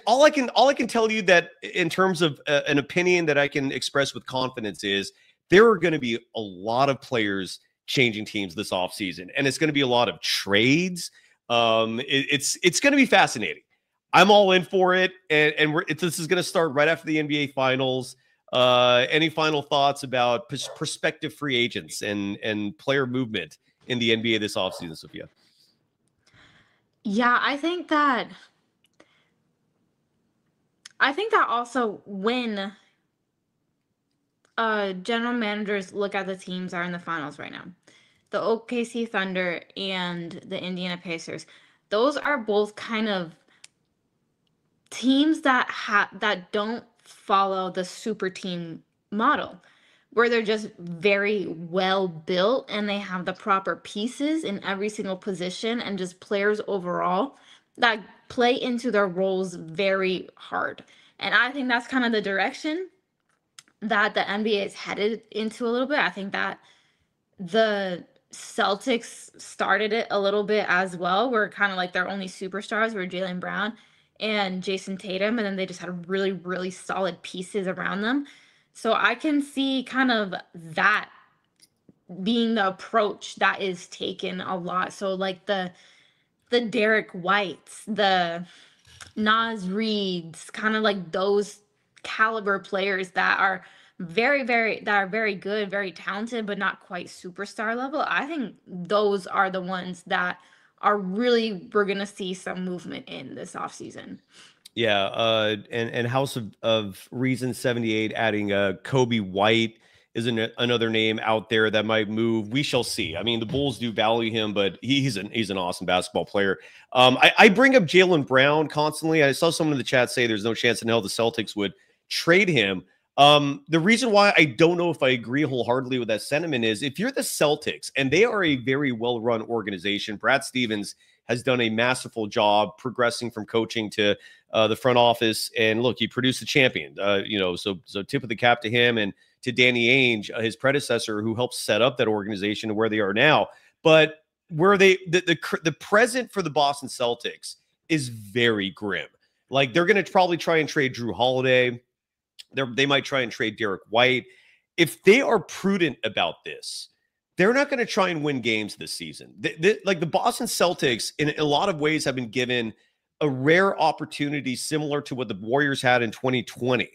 S1: all I can tell you that in terms of an opinion that I can express with confidence is there are going to be a lot of players changing teams this offseason, and it's going to be a lot of trades. It's going to be fascinating. I'm all in for it, and this is going to start right after the NBA Finals. Any final thoughts about prospective free agents and player movement in the NBA this offseason, Sophia?
S2: Yeah, I think that also when general managers look at the teams that are in the finals right now, the OKC Thunder and the Indiana Pacers, those are both kind of teams that don't follow the super team model, where they're just very well built and they have the proper pieces in every single position and just players overall that play into their roles very hard. And I think that's kind of the direction that the NBA is headed into a little bit. I think that the Celtics started it a little bit as well, where kind of like their only superstars were Jaylen Brown and Jason Tatum, and then they just had really, really solid pieces around them. So I can see kind of that being the approach that is taken a lot. So like the Derek Whites, the Nas Reeds, kind of like those caliber players that are very good, very talented, but not quite superstar level. I think those are the ones that are really, we're going to see some movement in this offseason.
S1: Yeah. And House of Reason 78 adding Kobe White is another name out there that might move. We shall see. I mean, the Bulls do value him, but he's an awesome basketball player. I bring up Jaylen Brown constantly. I saw someone in the chat say there's no chance in hell the Celtics would trade him. The reason why I don't know if I agree wholeheartedly with that sentiment is if you're the Celtics, and they are a very well-run organization, Brad Stevens has done a masterful job progressing from coaching to the front office. And look, he produced a champion, so tip of the cap to him and to Danny Ainge, his predecessor, who helped set up that organization to where they are now. But where the present for the Boston Celtics is very grim. Like, they're going to probably try and trade Drew Holiday. They might try and trade Derek White. If they are prudent about this, they're not going to try and win games this season. Like the Boston Celtics, in a lot of ways, have been given a rare opportunity similar to what the Warriors had in 2020,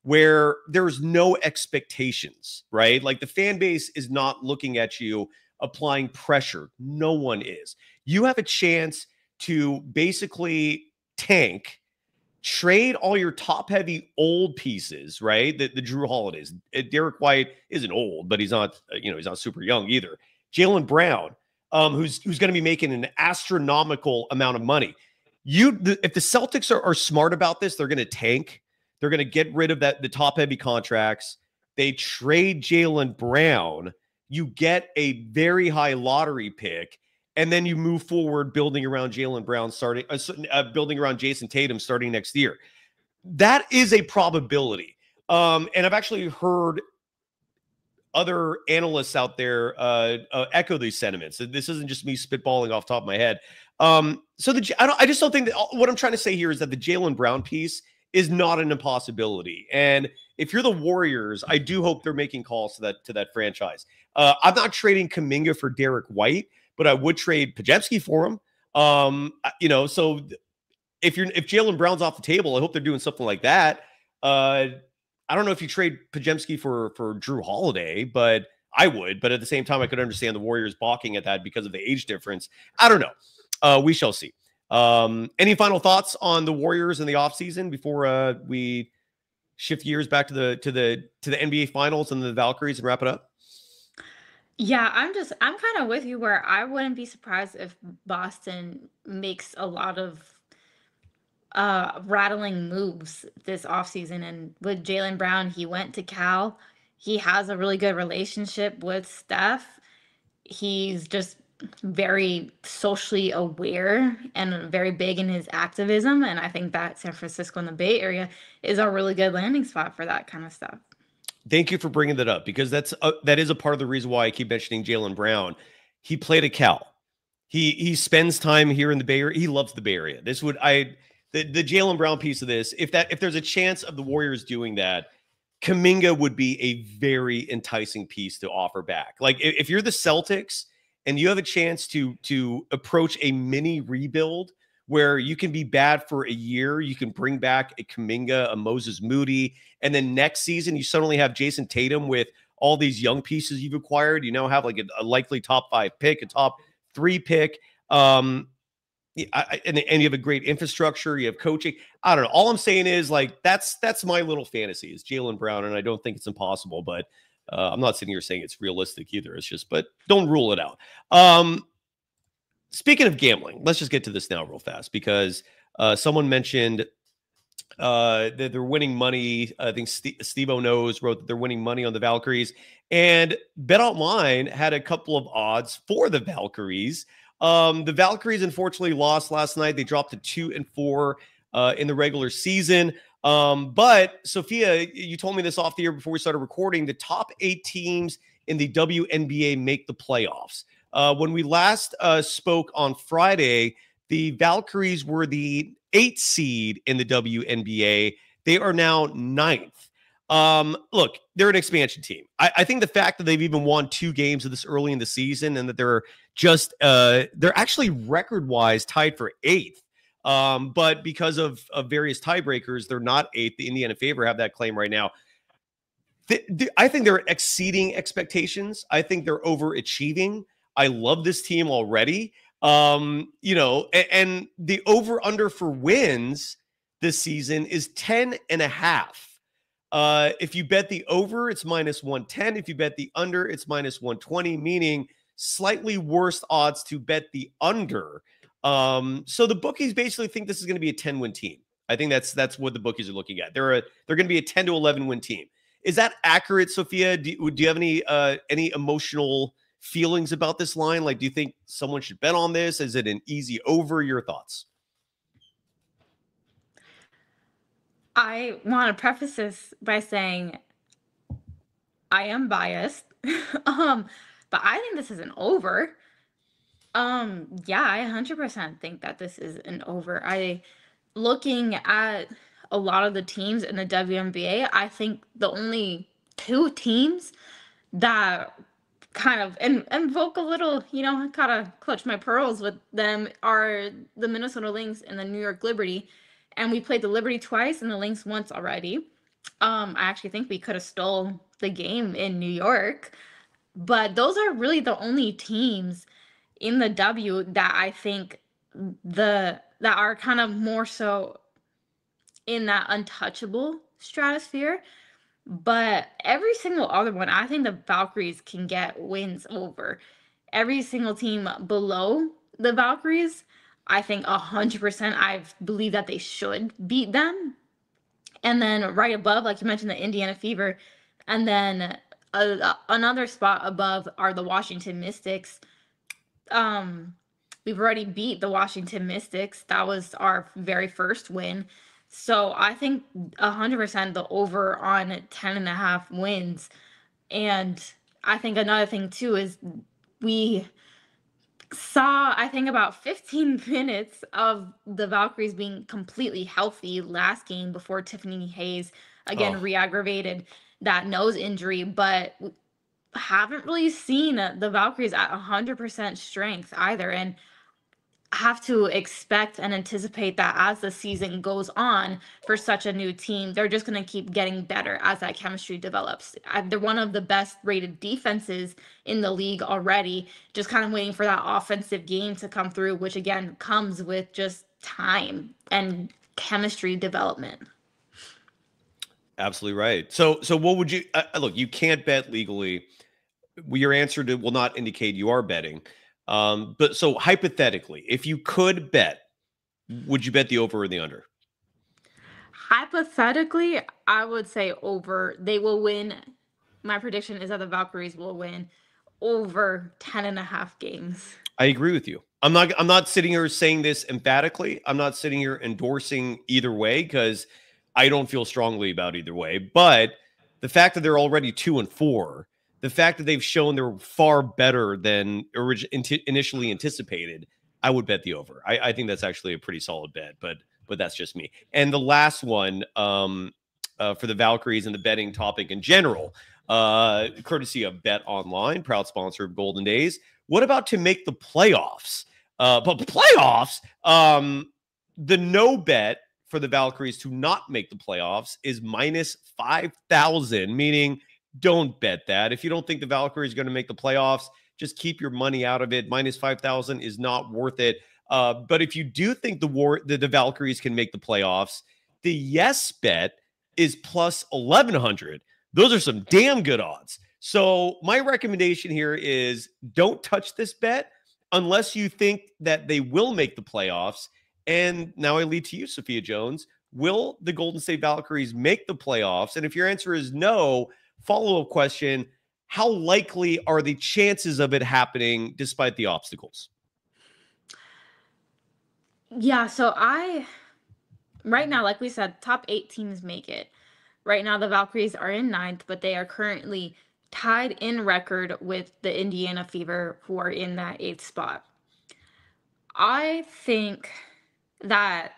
S1: where there's no expectations, right? Like the fan base is not looking at you applying pressure. No one is. You have a chance to basically tank, trade all your top-heavy old pieces, right? The Drew Holidays. Derek White isn't old, but he's not, he's not super young either. Jaylen Brown, who's going to be making an astronomical amount of money. If the Celtics are smart about this, they're going to tank. They're going to get rid of the top-heavy contracts. they trade Jaylen Brown, you get a very high lottery pick, and then you move forward building around Jaylen Brown building around Jason Tatum starting next year. That is a probability. And I've actually heard other analysts out there echo these sentiments. This isn't just me spitballing off the top of my head. I just don't think that what I'm trying to say here is that the Jaylen Brown piece is not an impossibility. And if you're the Warriors, I do hope they're making calls to that franchise. I'm not trading Kuminga for Derek White, but I would trade Podziemski for him. So if Jaylen Brown's off the table, I hope they're doing something like that. I don't know if you trade Podziemski for Drew Holiday, but I would. But at the same time, I could understand the Warriors balking at that because of the age difference. I don't know. We shall see. Any final thoughts on the Warriors in the offseason before we shift gears back to the NBA Finals and the Valkyries and wrap it up?
S2: Yeah, I'm kind of with you where I wouldn't be surprised if Boston makes a lot of rattling moves this offseason. And with Jaylen Brown, he went to Cal. He has a really good relationship with Steph. He's just very socially aware and very big in his activism. And I think that San Francisco and the Bay Area is a really good landing spot for that kind of stuff.
S1: Thank you for bringing that up, because that is a part of the reason why I keep mentioning Jaylen Brown. He played at Cal. He spends time here in the Bay Area. He loves the Bay Area. The Jaylen Brown piece of this, if there's a chance of the Warriors doing that, Kuminga would be a very enticing piece to offer back. Like if you're the Celtics and you have a chance to approach a mini rebuild where you can be bad for a year, you can bring back a Kuminga, a Moses Moody, and then next season you suddenly have Jason Tatum with all these young pieces you've acquired. You now have like a likely top 5 pick, a top 3 pick. And you have a great infrastructure, you have coaching. I don't know. All I'm saying is like that's my little fantasy is Jaylen Brown, and I don't think it's impossible, but I'm not sitting here saying it's realistic either. It's just, but don't rule it out. Speaking of gambling, let's just get to this now real fast, because someone mentioned that they're winning money. I think Steve O'Nose wrote that they're winning money on the Valkyries, and BetOnline had a couple of odds for the Valkyries. The Valkyries unfortunately lost last night. They dropped to 2-4 in the regular season. But Sophia, you told me this off the air before we started recording. The top 8 teams in the WNBA make the playoffs. When we last spoke on Friday, the Valkyries were the 8th seed in the WNBA. They are now 9th. Look, they're an expansion team. I think the fact that they've even won 2 games of this early in the season, and that they're actually record-wise tied for 8th. But because of various tiebreakers, they're not 8th. The Indiana Fever have that claim right now. I think they're exceeding expectations. I think they're overachieving. I love this team already. And the over-under for wins this season is 10.5. If you bet the over, it's -110. If you bet the under, it's -120, meaning slightly worse odds to bet the under. So the bookies basically think this is going to be a 10-win team. I think that's what the bookies are looking at. They're going to be a 10 to 11 win team. Is that accurate, Sophia? Do you have any emotional feelings about this line? Like, do you think someone should bet on this? Is it an easy over? Your thoughts?
S2: I want to preface this by saying I am biased, but I think this is an over. Yeah, I 100% think that this is an over. Looking at a lot of the teams in the WNBA, I think the only 2 teams that kind of invoke a little, kind of clutch my pearls with them are the Minnesota Lynx and the New York Liberty. And we played the Liberty twice and the Lynx once already. I actually think we could have stole the game in New York. But those are really the only teams in the W that I think that are kind of more so in that untouchable stratosphere. But every single other one, I think the Valkyries can get wins over. Every single team below the Valkyries, I think 100%, I believe that they should beat them. And then right above, like you mentioned, the Indiana Fever, And then another spot above are the Washington Mystics. We've already beat the Washington Mystics. That was our very first win. So I think 100% the over on 10.5 wins. And I think another thing too is we saw, I think, about 15 minutes of the Valkyries being completely healthy last game before Tiffany Hayes again re-aggravated that nose injury, but haven't really seen the Valkyries at 100% strength either, and have to expect and anticipate that as the season goes on for such a new team, they're just going to keep getting better as that chemistry develops. They're one of the best rated defenses in the league already, just kind of waiting for that offensive game to come through, which again comes with just time and chemistry development.
S1: Absolutely right. So what would you look? You can't bet legally. Your answer will not indicate you are betting. But so hypothetically, if you could bet, would you bet the over or the under?
S2: Hypothetically, I would say over. They will win. My prediction is that the Valkyries will win over 10.5 games.
S1: I agree with you. I'm not sitting here saying this emphatically. I'm not sitting here endorsing either way because I don't feel strongly about either way. But the fact that they're already 2-4, the fact that they've shown they're far better than initially anticipated, I would bet the over. I think that's actually a pretty solid bet, but that's just me. And the last one for the Valkyries and the betting topic in general, courtesy of BetOnline, proud sponsor of Golden Days. What about to make the playoffs? But playoffs, the no bet for the Valkyries to not make the playoffs is minus 5,000, meaning don't bet that. If you don't think the Valkyries are going to make the playoffs, just keep your money out of it. Minus 5,000 is not worth it. But if you do think the Valkyries can make the playoffs, the yes bet is plus 1,100. Those are some damn good odds. So my recommendation here is don't touch this bet unless you think that they will make the playoffs. And now I lead to you, Sophia Jones. Will the Golden State Valkyries make the playoffs? And if your answer is no, follow-up question, how likely are the chances of it happening despite the obstacles?
S2: Yeah, so right now, like we said, top 8 teams make it. Right now, the Valkyries are in 9th, but they are currently tied in record with the Indiana Fever, who are in that 8th spot. I think that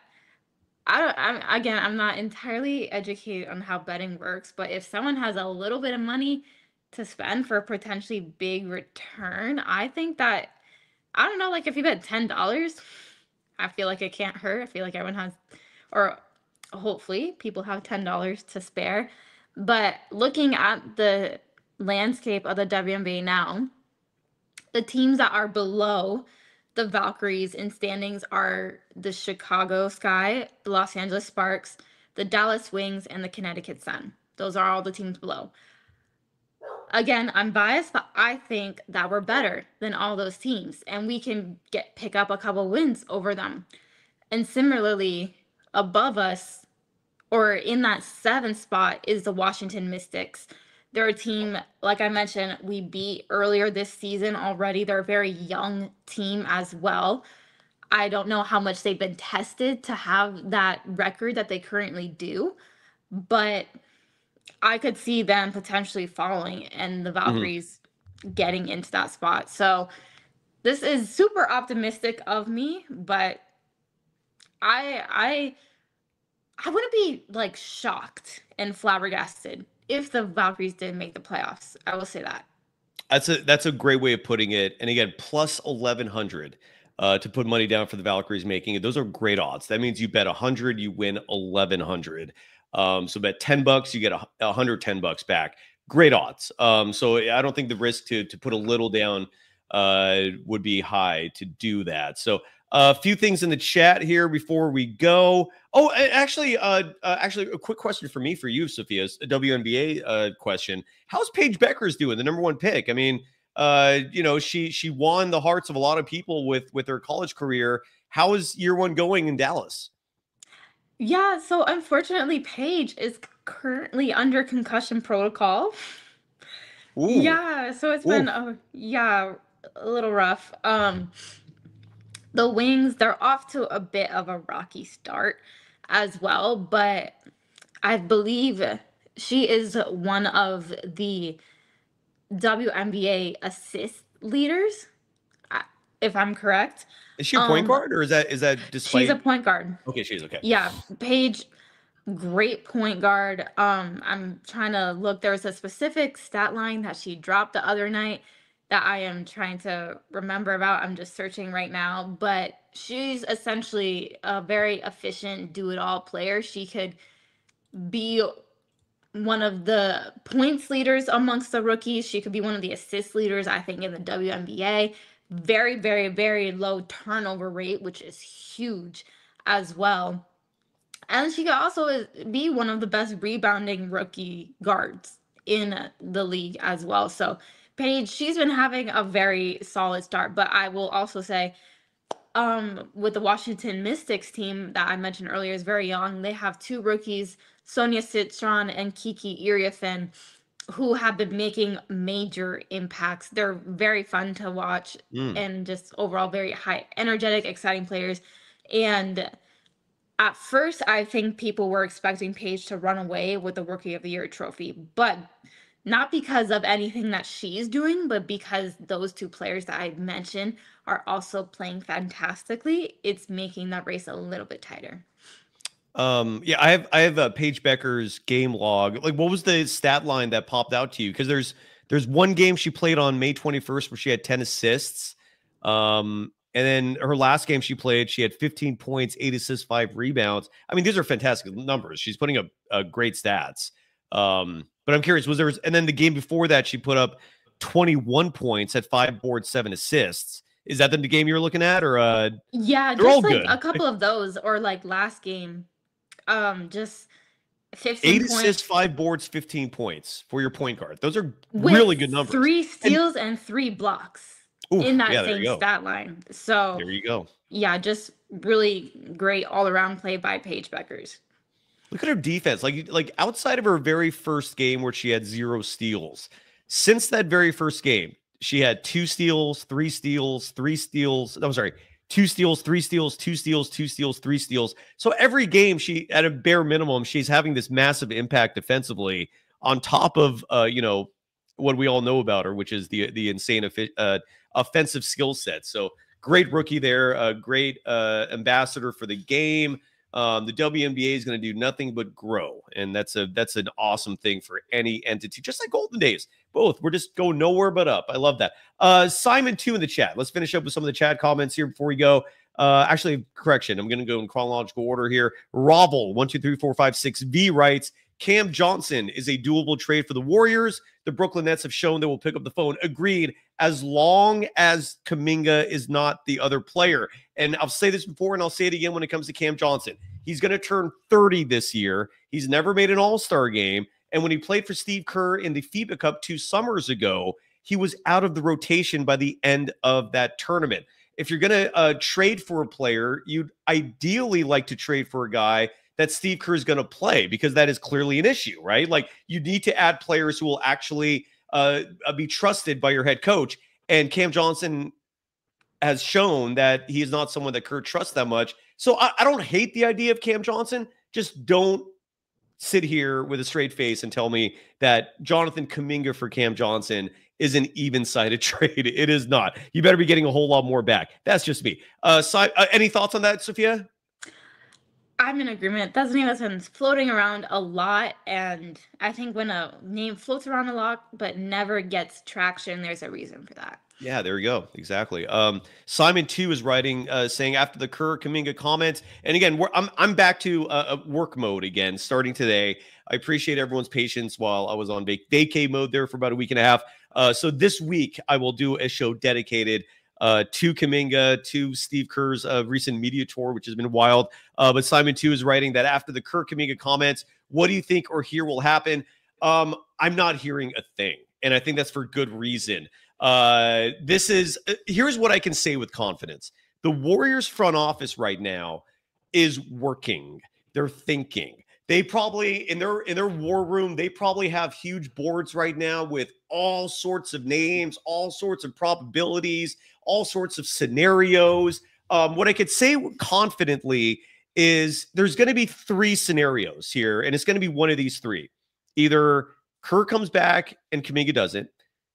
S2: I'm not entirely educated on how betting works, but if someone has a little bit of money to spend for a potentially big return, I think that, I don't know, like if you bet $10, I feel like it can't hurt. I feel like everyone has, or hopefully people have $10 to spare. But looking at the landscape of the WNBA now, the teams that are below the Valkyries in standings are the Chicago Sky, the Los Angeles Sparks, the Dallas Wings, and the Connecticut Sun. Those are all the teams below. Again, I'm biased, but I think that we're better than all those teams, and we can pick up a couple wins over them. And similarly, above us, or in that 7th spot, is the Washington Mystics. They're a team, like I mentioned, we beat earlier this season already. They're a very young team as well. I don't know how much they've been tested to have that record that they currently do, but I could see them potentially falling and the Valkyries getting into that spot. So this is super optimistic of me, but I wouldn't be like shocked and flabbergasted if the Valkyries didn't make the playoffs. I will say that.
S1: That's a great way of putting it. And again, plus 1,100 to put money down for the Valkyries making it. Those are great odds. That means you bet 100, you win 1,100. So bet $10, you get $110 back. Great odds. So I don't think the risk to put a little down would be high to do that. So a few things in the chat here before we go. Oh, actually, a quick question for you, Sophia, a WNBA question. How's Paige Beckers doing? The #1 pick. I mean, she won the hearts of a lot of people with her college career. How is year 1 going in Dallas?
S2: Yeah, so unfortunately, Paige is currently under concussion protocol.
S1: Ooh.
S2: Yeah, so it's been a little rough. The Wings, they're off to a bit of a rocky start as well, but I believe she is one of the WNBA assist leaders, if I'm correct.
S1: Is she a point guard, or is that despite?
S2: She's a point guard.
S1: Okay, she is. Okay.
S2: Yeah, Paige, great point guard. I'm trying to look. There was a specific stat line that she dropped the other night that I am trying to remember about. I'm just searching right now, but she's essentially a very efficient do-it-all player. She could be one of the points leaders amongst the rookies. She could be one of the assist leaders, I think, in the WNBA. Very, very, very low turnover rate, which is huge as well. And she could also be one of the best rebounding rookie guards in the league as well. So Paige, she's been having a very solid start, but I will also say, with the Washington Mystics team that I mentioned earlier is very young. They have two rookies, Sonia Citron and Kiki Iriafen, who have been making major impacts. They're very fun to watch and just overall very high, energetic, exciting players. And at first, I think people were expecting Paige to run away with the Rookie of the Year trophy, but not because of anything that she's doing, but because those two players that I mentioned are also playing fantastically. It's making that race a little bit tighter.
S1: Yeah, I have Paige Becker's game log. Like, what was the stat line that popped out to you? Because there's one game she played on May 21st where she had 10 assists. And then her last game she played, she had 15 points, 8 assists, 5 rebounds. I mean, these are fantastic numbers. She's putting up great stats. But I'm curious, and then the game before that, she put up 21 points at 5 boards, 7 assists. Is that the game you're looking at, or
S2: yeah,
S1: they're all
S2: just like
S1: good.
S2: A couple of those, or like last game, just 15
S1: 8
S2: points.
S1: assists, 5 boards, 15 points for your point guard. Those are really good numbers.
S2: 3 steals and 3 blocks in that same stat line. So
S1: there you go.
S2: Yeah, just really great all around play by Paige Beckers.
S1: Look at her defense. Like outside of her very first game where she had 0 steals, since that very first game, she had 2 steals, 3 steals, 3 steals. I'm sorry, 2 steals, 3 steals, 2 steals, 2 steals, 3 steals. So every game, she, at a bare minimum, she's having this massive impact defensively on top of what we all know about her, which is the insane offensive skill set. So great rookie there, a great ambassador for the game. The WNBA is going to do nothing but grow, and that's an awesome thing for any entity, just like Golden Days. Both, we're just going nowhere but up. I love that. Simon 2 in the chat. Let's finish up with some of the chat comments here before we go. Actually, correction. I'm going to go in chronological order here. Rovel 1, 2, 3, 4, 5, 6 V writes, Cam Johnson is a doable trade for the Warriors. The Brooklyn Nets have shown they will pick up the phone. Agreed, as long as Kuminga is not the other player. And I'll say this before, and I'll say it again when it comes to Cam Johnson. He's going to turn 30 this year. He's never made an all-star game. And when he played for Steve Kerr in the FIBA Cup 2 summers ago, he was out of the rotation by the end of that tournament. If you're going to trade for a player, you'd ideally like to trade for a guy that Steve Kerr is going to play, because that is clearly an issue, right? Like, you need to add players who will actually be trusted by your head coach. And Cam Johnson has shown that he is not someone that Kerr trusts that much. So I don't hate the idea of Cam Johnson. Just don't sit here with a straight face and tell me that Jonathan Kuminga for Cam Johnson is an even-sided trade. It is not. You better be getting a whole lot more back. That's just me. Any thoughts on that, Sophia?
S2: I'm in agreement. That's a name that's been floating around a lot, and I think when a name floats around a lot but never gets traction, there's a reason for that.
S1: Yeah, there you go. Exactly. Simon 2 is writing, saying after the Kerr Kuminga comments, and again, I'm back to work mode again, starting today. I appreciate everyone's patience while I was on vacay mode there for about a week and a half. So this week I will do a show dedicated to Kuminga, to Steve Kerr's recent media tour, which has been wild. But Simon 2 is writing that after the Kerr Kuminga comments, what do you think or hear will happen? I'm not hearing a thing, and I think that's for good reason. Here's what I can say with confidence. The Warriors front office right now is working. They're thinking. They probably in their war room, they probably have huge boards right now with all sorts of names, all sorts of probabilities, all sorts of scenarios. What I could say confidently is there's going to be 3 scenarios here, and it's going to be one of these 3. Either Kerr comes back and Kuminga doesn't.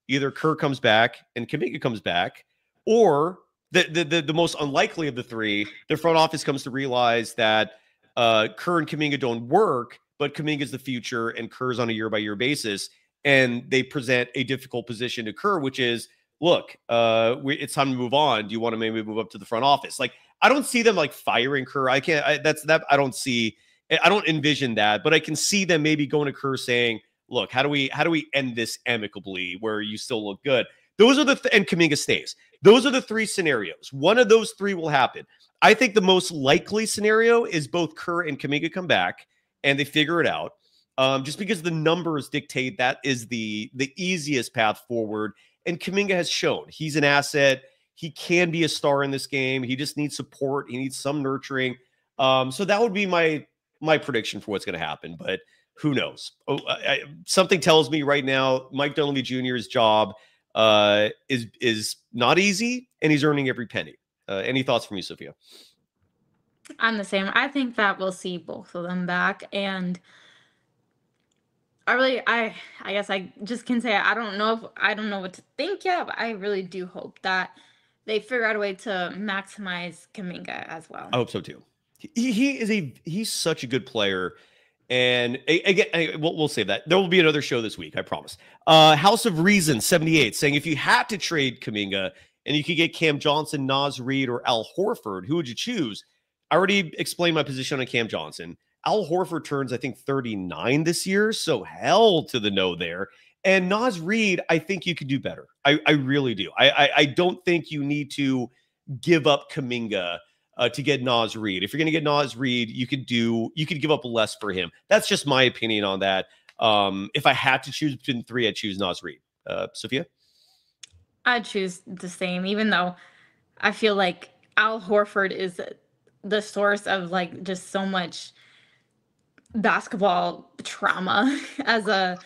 S1: Either Kerr comes back and Kuminga comes back, or the most unlikely of the 3, the front office comes to realize that Kerr and Kuminga don't work, but Kuminga's the future and Kerr's on a year-by-year basis, and they present a difficult position to Kerr, which is, look, it's time to move on. Do you want to maybe move up to the front office? Like, I don't see them like firing Kerr. I don't envision that, but I can see them maybe going to Kerr saying, look, how do we end this amicably where you still look good? Those are and Kuminga stays. Those are the 3 scenarios. One of those 3 will happen. I think the most likely scenario is both Kerr and Kuminga come back and they figure it out. Just because the numbers dictate that is the easiest path forward. And Kuminga has shown he's an asset. He can be a star in this game. He just needs support. He needs some nurturing. So that would be my prediction for what's going to happen. But who knows? Something tells me right now, Mike Dunleavy Jr.'s job is not easy, and he's earning every penny. Any thoughts from you, Sophia?
S2: I'm the same. I think that we'll see both of them back, and I guess I just can say I don't know what to think yet, but I really do hope that they figure out a way to maximize Kuminga as well.
S1: I hope so too. He's such a good player. And again, we'll save that. There will be another show this week, I promise. House of Reason 78 saying, if you had to trade Kuminga and you could get Cam Johnson, Naz Reid, or Al Horford, who would you choose? I already explained my position on Cam Johnson. Al Horford turns, I think, 39 this year, so hell to the no there. And Naz Reid, I think you could do better. I really do. I don't think you need to give up Kuminga to get Nas Reed. If you're going to get Nas Reed, you could give up less for him. That's just my opinion on that. If I had to choose between 3, I'd choose Nas Reed. Sophia?
S2: I'd choose the same, even though I feel like Al Horford is the source of like just so much basketball trauma as a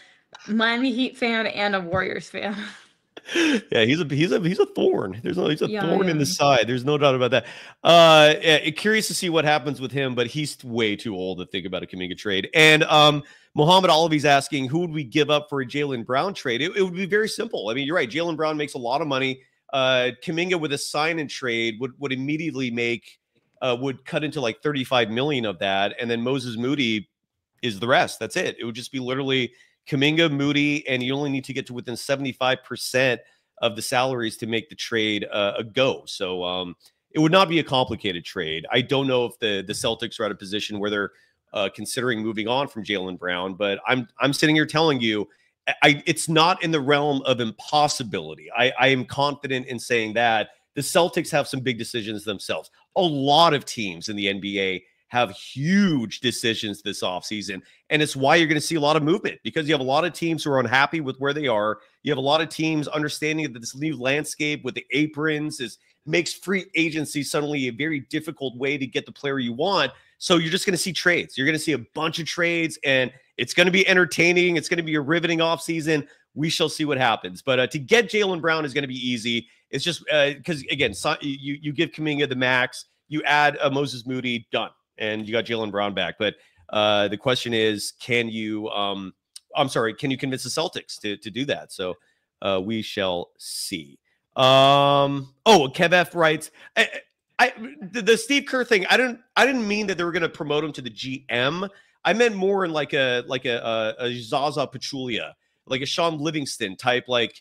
S2: Miami Heat fan and a Warriors fan.
S1: Yeah, he's a thorn. He's a thorn in the side. There's no doubt about that. Curious to see what happens with him, but he's way too old to think about a Kuminga trade. And Muhammad Olivi's asking, who would we give up for a Jaylen Brown trade? It would be very simple. I mean, you're right. Jaylen Brown makes a lot of money. Kuminga with a sign and trade would immediately would cut into like 35 million of that, and then Moses Moody is the rest. That's it. It would just be literally Kuminga, Moody, and you only need to get to within 75% of the salaries to make the trade a go. So it would not be a complicated trade. I don't know if the Celtics are at a position where they're considering moving on from Jaylen Brown, but I'm sitting here telling you, it's not in the realm of impossibility. I am confident in saying that the Celtics have some big decisions themselves. A lot of teams in the NBA have huge decisions this offseason. And it's why you're going to see a lot of movement, because you have a lot of teams who are unhappy with where they are. You have a lot of teams understanding that this new landscape with the aprons makes free agency suddenly a very difficult way to get the player you want. So you're just going to see trades. You're going to see a bunch of trades, and it's going to be entertaining. It's going to be a riveting offseason. We shall see what happens. But to get Jaylen Brown is going to be easy. It's just because, again, you give Kuminga the max, you add Moses Moody, done. And you got Jaylen Brown back. But the question is, can you convince the Celtics to do that? So we shall see. Kev F writes, the Steve Kerr thing, I didn't mean that they were going to promote him to the GM. I meant more in like a Zaza Pachulia, like a Sean Livingston type, like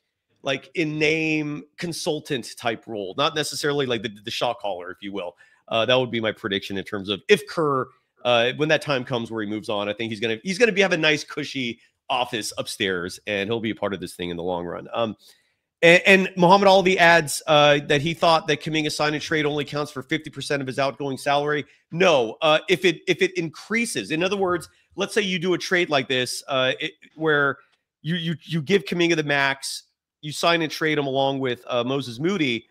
S1: in name consultant type role, not necessarily like the shot caller, if you will. That would be my prediction in terms of if Kerr, when that time comes where he moves on, I think he's gonna have a nice cushy office upstairs, and he'll be a part of this thing in the long run. And Muhammad Alivi adds that he thought that Kuminga sign and trade only counts for 50% of his outgoing salary. No, if it increases, in other words, let's say you do a trade like this, where you give Kuminga the max, you sign and trade him along with Moses Moody.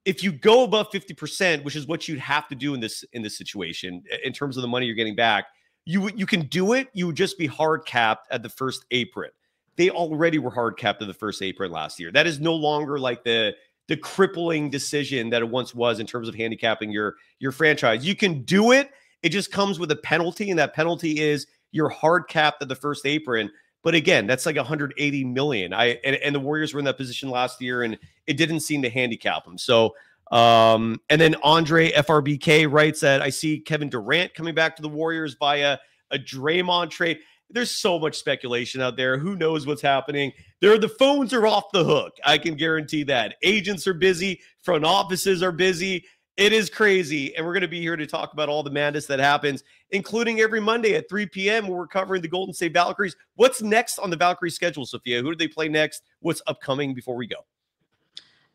S1: If you go above 50%, which is what you'd have to do in this situation, in terms of the money you're getting back, You can do it. You would just be hard capped at the first apron. They already were hard capped at the first apron last year. That is no longer like the crippling decision that it once was in terms of handicapping your franchise. You can do it. It just comes with a penalty, and that penalty is you're hard capped at the first apron. But again, that's like 180 million. And the Warriors were in that position last year, and it didn't seem to handicap them. So, and then Andre FRBK writes that I see Kevin Durant coming back to the Warriors via a Draymond trade. There's so much speculation out there. Who knows what's happening? The phones are off the hook. I can guarantee that. Agents are busy. Front offices are busy. It is crazy. And we're going to be here to talk about all the madness that happens, including every Monday at 3 p.m. where we're covering the Golden State Valkyries. What's next on the Valkyries schedule, Sophia? Who do they play next? What's upcoming before we go?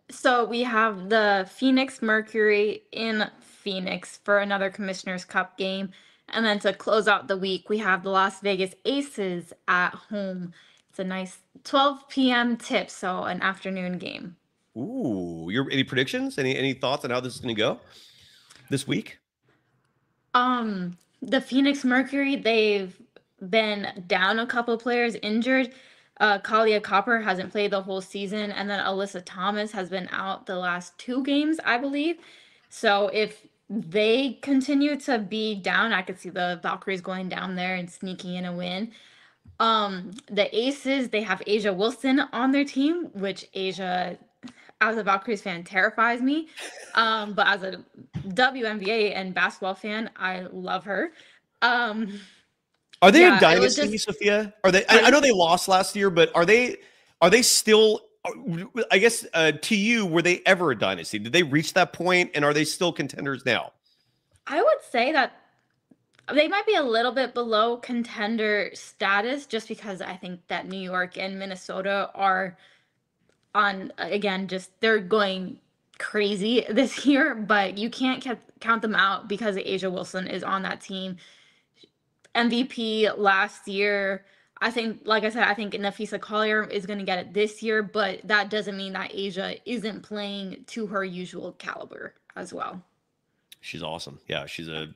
S2: So we have the Phoenix Mercury in Phoenix for another Commissioner's Cup game. And then to close out the week, we have the Las Vegas Aces at home. It's a nice 12 p.m. tip, so an afternoon game.
S1: Ooh, any predictions? Any thoughts on how this is going to go this week?
S2: The Phoenix Mercury, they've been down a couple of players injured. Kalia Copper hasn't played the whole season, and then Alyssa Thomas has been out the last 2 games, I believe. So if they continue to be down, I could see the Valkyries going down there and sneaking in a win. The Aces, they have Asia Wilson on their team, which Asia, as a Valkyries fan, terrifies me. But as a WNBA and basketball fan, I love her.
S1: Are they a dynasty, Sophia? Are they? I know they lost last year, but are they still? I guess to you, were they ever a dynasty? Did they reach that point, and are they still contenders now?
S2: I would say that they might be a little bit below contender status, just because I think that New York and Minnesota are on, again, just they're going crazy this year, but you can't count them out because Asia Wilson is on that team. MVP last year. I think, like I said, I think Nafisa Collier is going to get it this year, but that doesn't mean that Asia isn't playing to her usual caliber as well.
S1: She's awesome. Yeah, she's a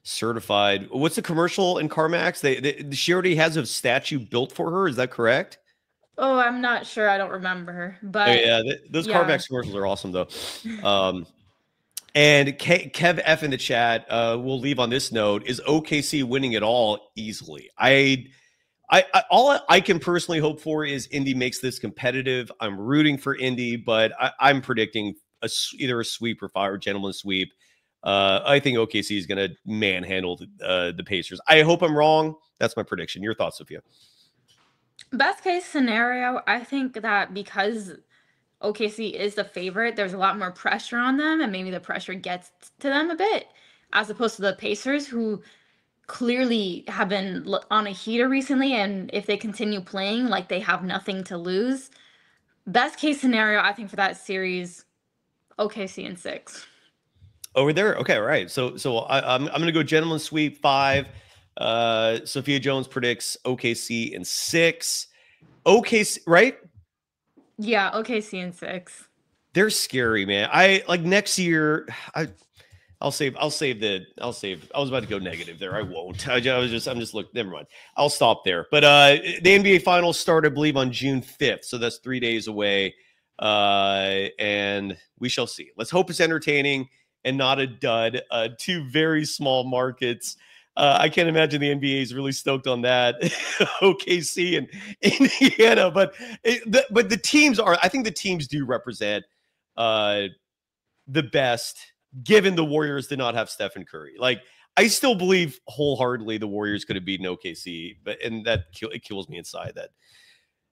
S1: certified. What's the commercial in CarMax? She already has a statue built for her. Is that correct?
S2: Oh, I'm not sure. I don't remember. But
S1: oh, yeah, those CarMax commercials are awesome, though. And Kev F in the chat, we'll leave on this note, is OKC winning it all easily? All I can personally hope for is Indy makes this competitive. I'm rooting for Indy, but I'm predicting either a sweep or gentleman sweep. I think OKC is going to manhandle the Pacers. I hope I'm wrong. That's my prediction. Your thoughts, Sophia?
S2: Best case scenario, I think that because OKC is the favorite, there's a lot more pressure on them, and maybe the pressure gets to them a bit, as opposed to the Pacers, who clearly have been on a heater recently, and if they continue playing like they have nothing to lose. Best case scenario, I think, for that series, OKC in 6.
S1: Over there? Okay, all right. So I'm going to go gentleman sweep 5. Sophia Jones predicts OKC in 6. OKC, right?
S2: Yeah, OKC in 6.
S1: They're scary, man. I like next year. I was about to go negative there. I won't. I'm just look. Never mind. I'll stop there. But the NBA Finals start, I believe, on June 5th. So that's 3 days away. And we shall see. Let's hope it's entertaining and not a dud. 2 very small markets. I can't imagine the NBA is really stoked on that. OKC and Indiana, but the teams are. I think the teams do represent the best. Given the Warriors did not have Stephen Curry, like I still believe wholeheartedly the Warriors could have beaten OKC, and it kills me inside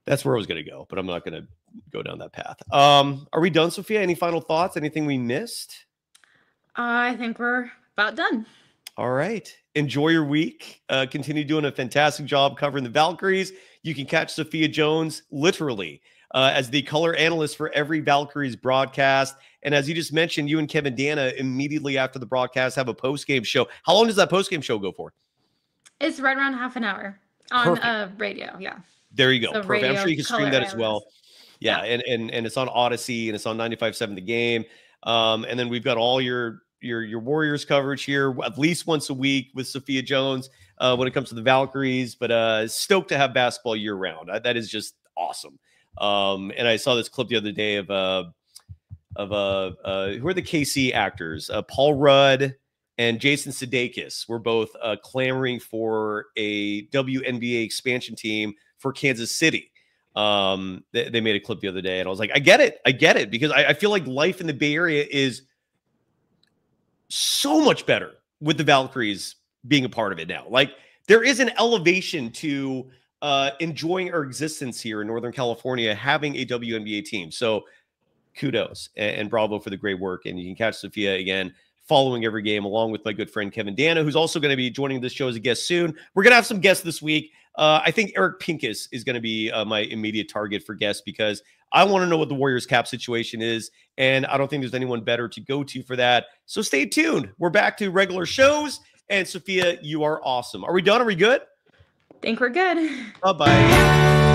S1: that's where I was going to go, but I'm not going to go down that path. Are we done, Sophia? Any final thoughts? Anything we missed?
S2: I think we're about done.
S1: All right. Enjoy your week. Continue doing a fantastic job covering the Valkyries. You can catch Sophia Jones literally as the color analyst for every Valkyries broadcast. And as you just mentioned, you and Kevin Dana immediately after the broadcast have a post-game show. How long does that post-game show go for?
S2: It's right around half an hour on radio. Yeah.
S1: There you go.
S2: So
S1: perfect. I'm sure you can stream that
S2: analyst.
S1: As well. Yeah. And it's on Odyssey and it's on 95.7 The Game. And then we've got all your your Warriors coverage here at least once a week with Sophia Jones when it comes to the Valkyries, but stoked to have basketball year round. That is just awesome. And I saw this clip the other day of who are the KC actors? Paul Rudd and Jason Sudeikis were both clamoring for a WNBA expansion team for Kansas City. They made a clip the other day, and I was like, I get it, because I feel like life in the Bay Area is so much better with the Valkyries being a part of it now. Like, there is an elevation to enjoying our existence here in Northern California, having a WNBA team. So kudos and bravo for the great work. And you can catch Sophia again following every game, along with my good friend Kevin Dana, who's also going to be joining this show as a guest soon. We're going to have some guests this week. I think Eric Pincus is going to be my immediate target for guests, because I want to know what the Warriors cap situation is, and I don't think there's anyone better to go to for that. So stay tuned. We're back to regular shows, and Sophia, you are awesome. Are we done? Are we good?
S2: Think we're good.
S1: Bye-bye.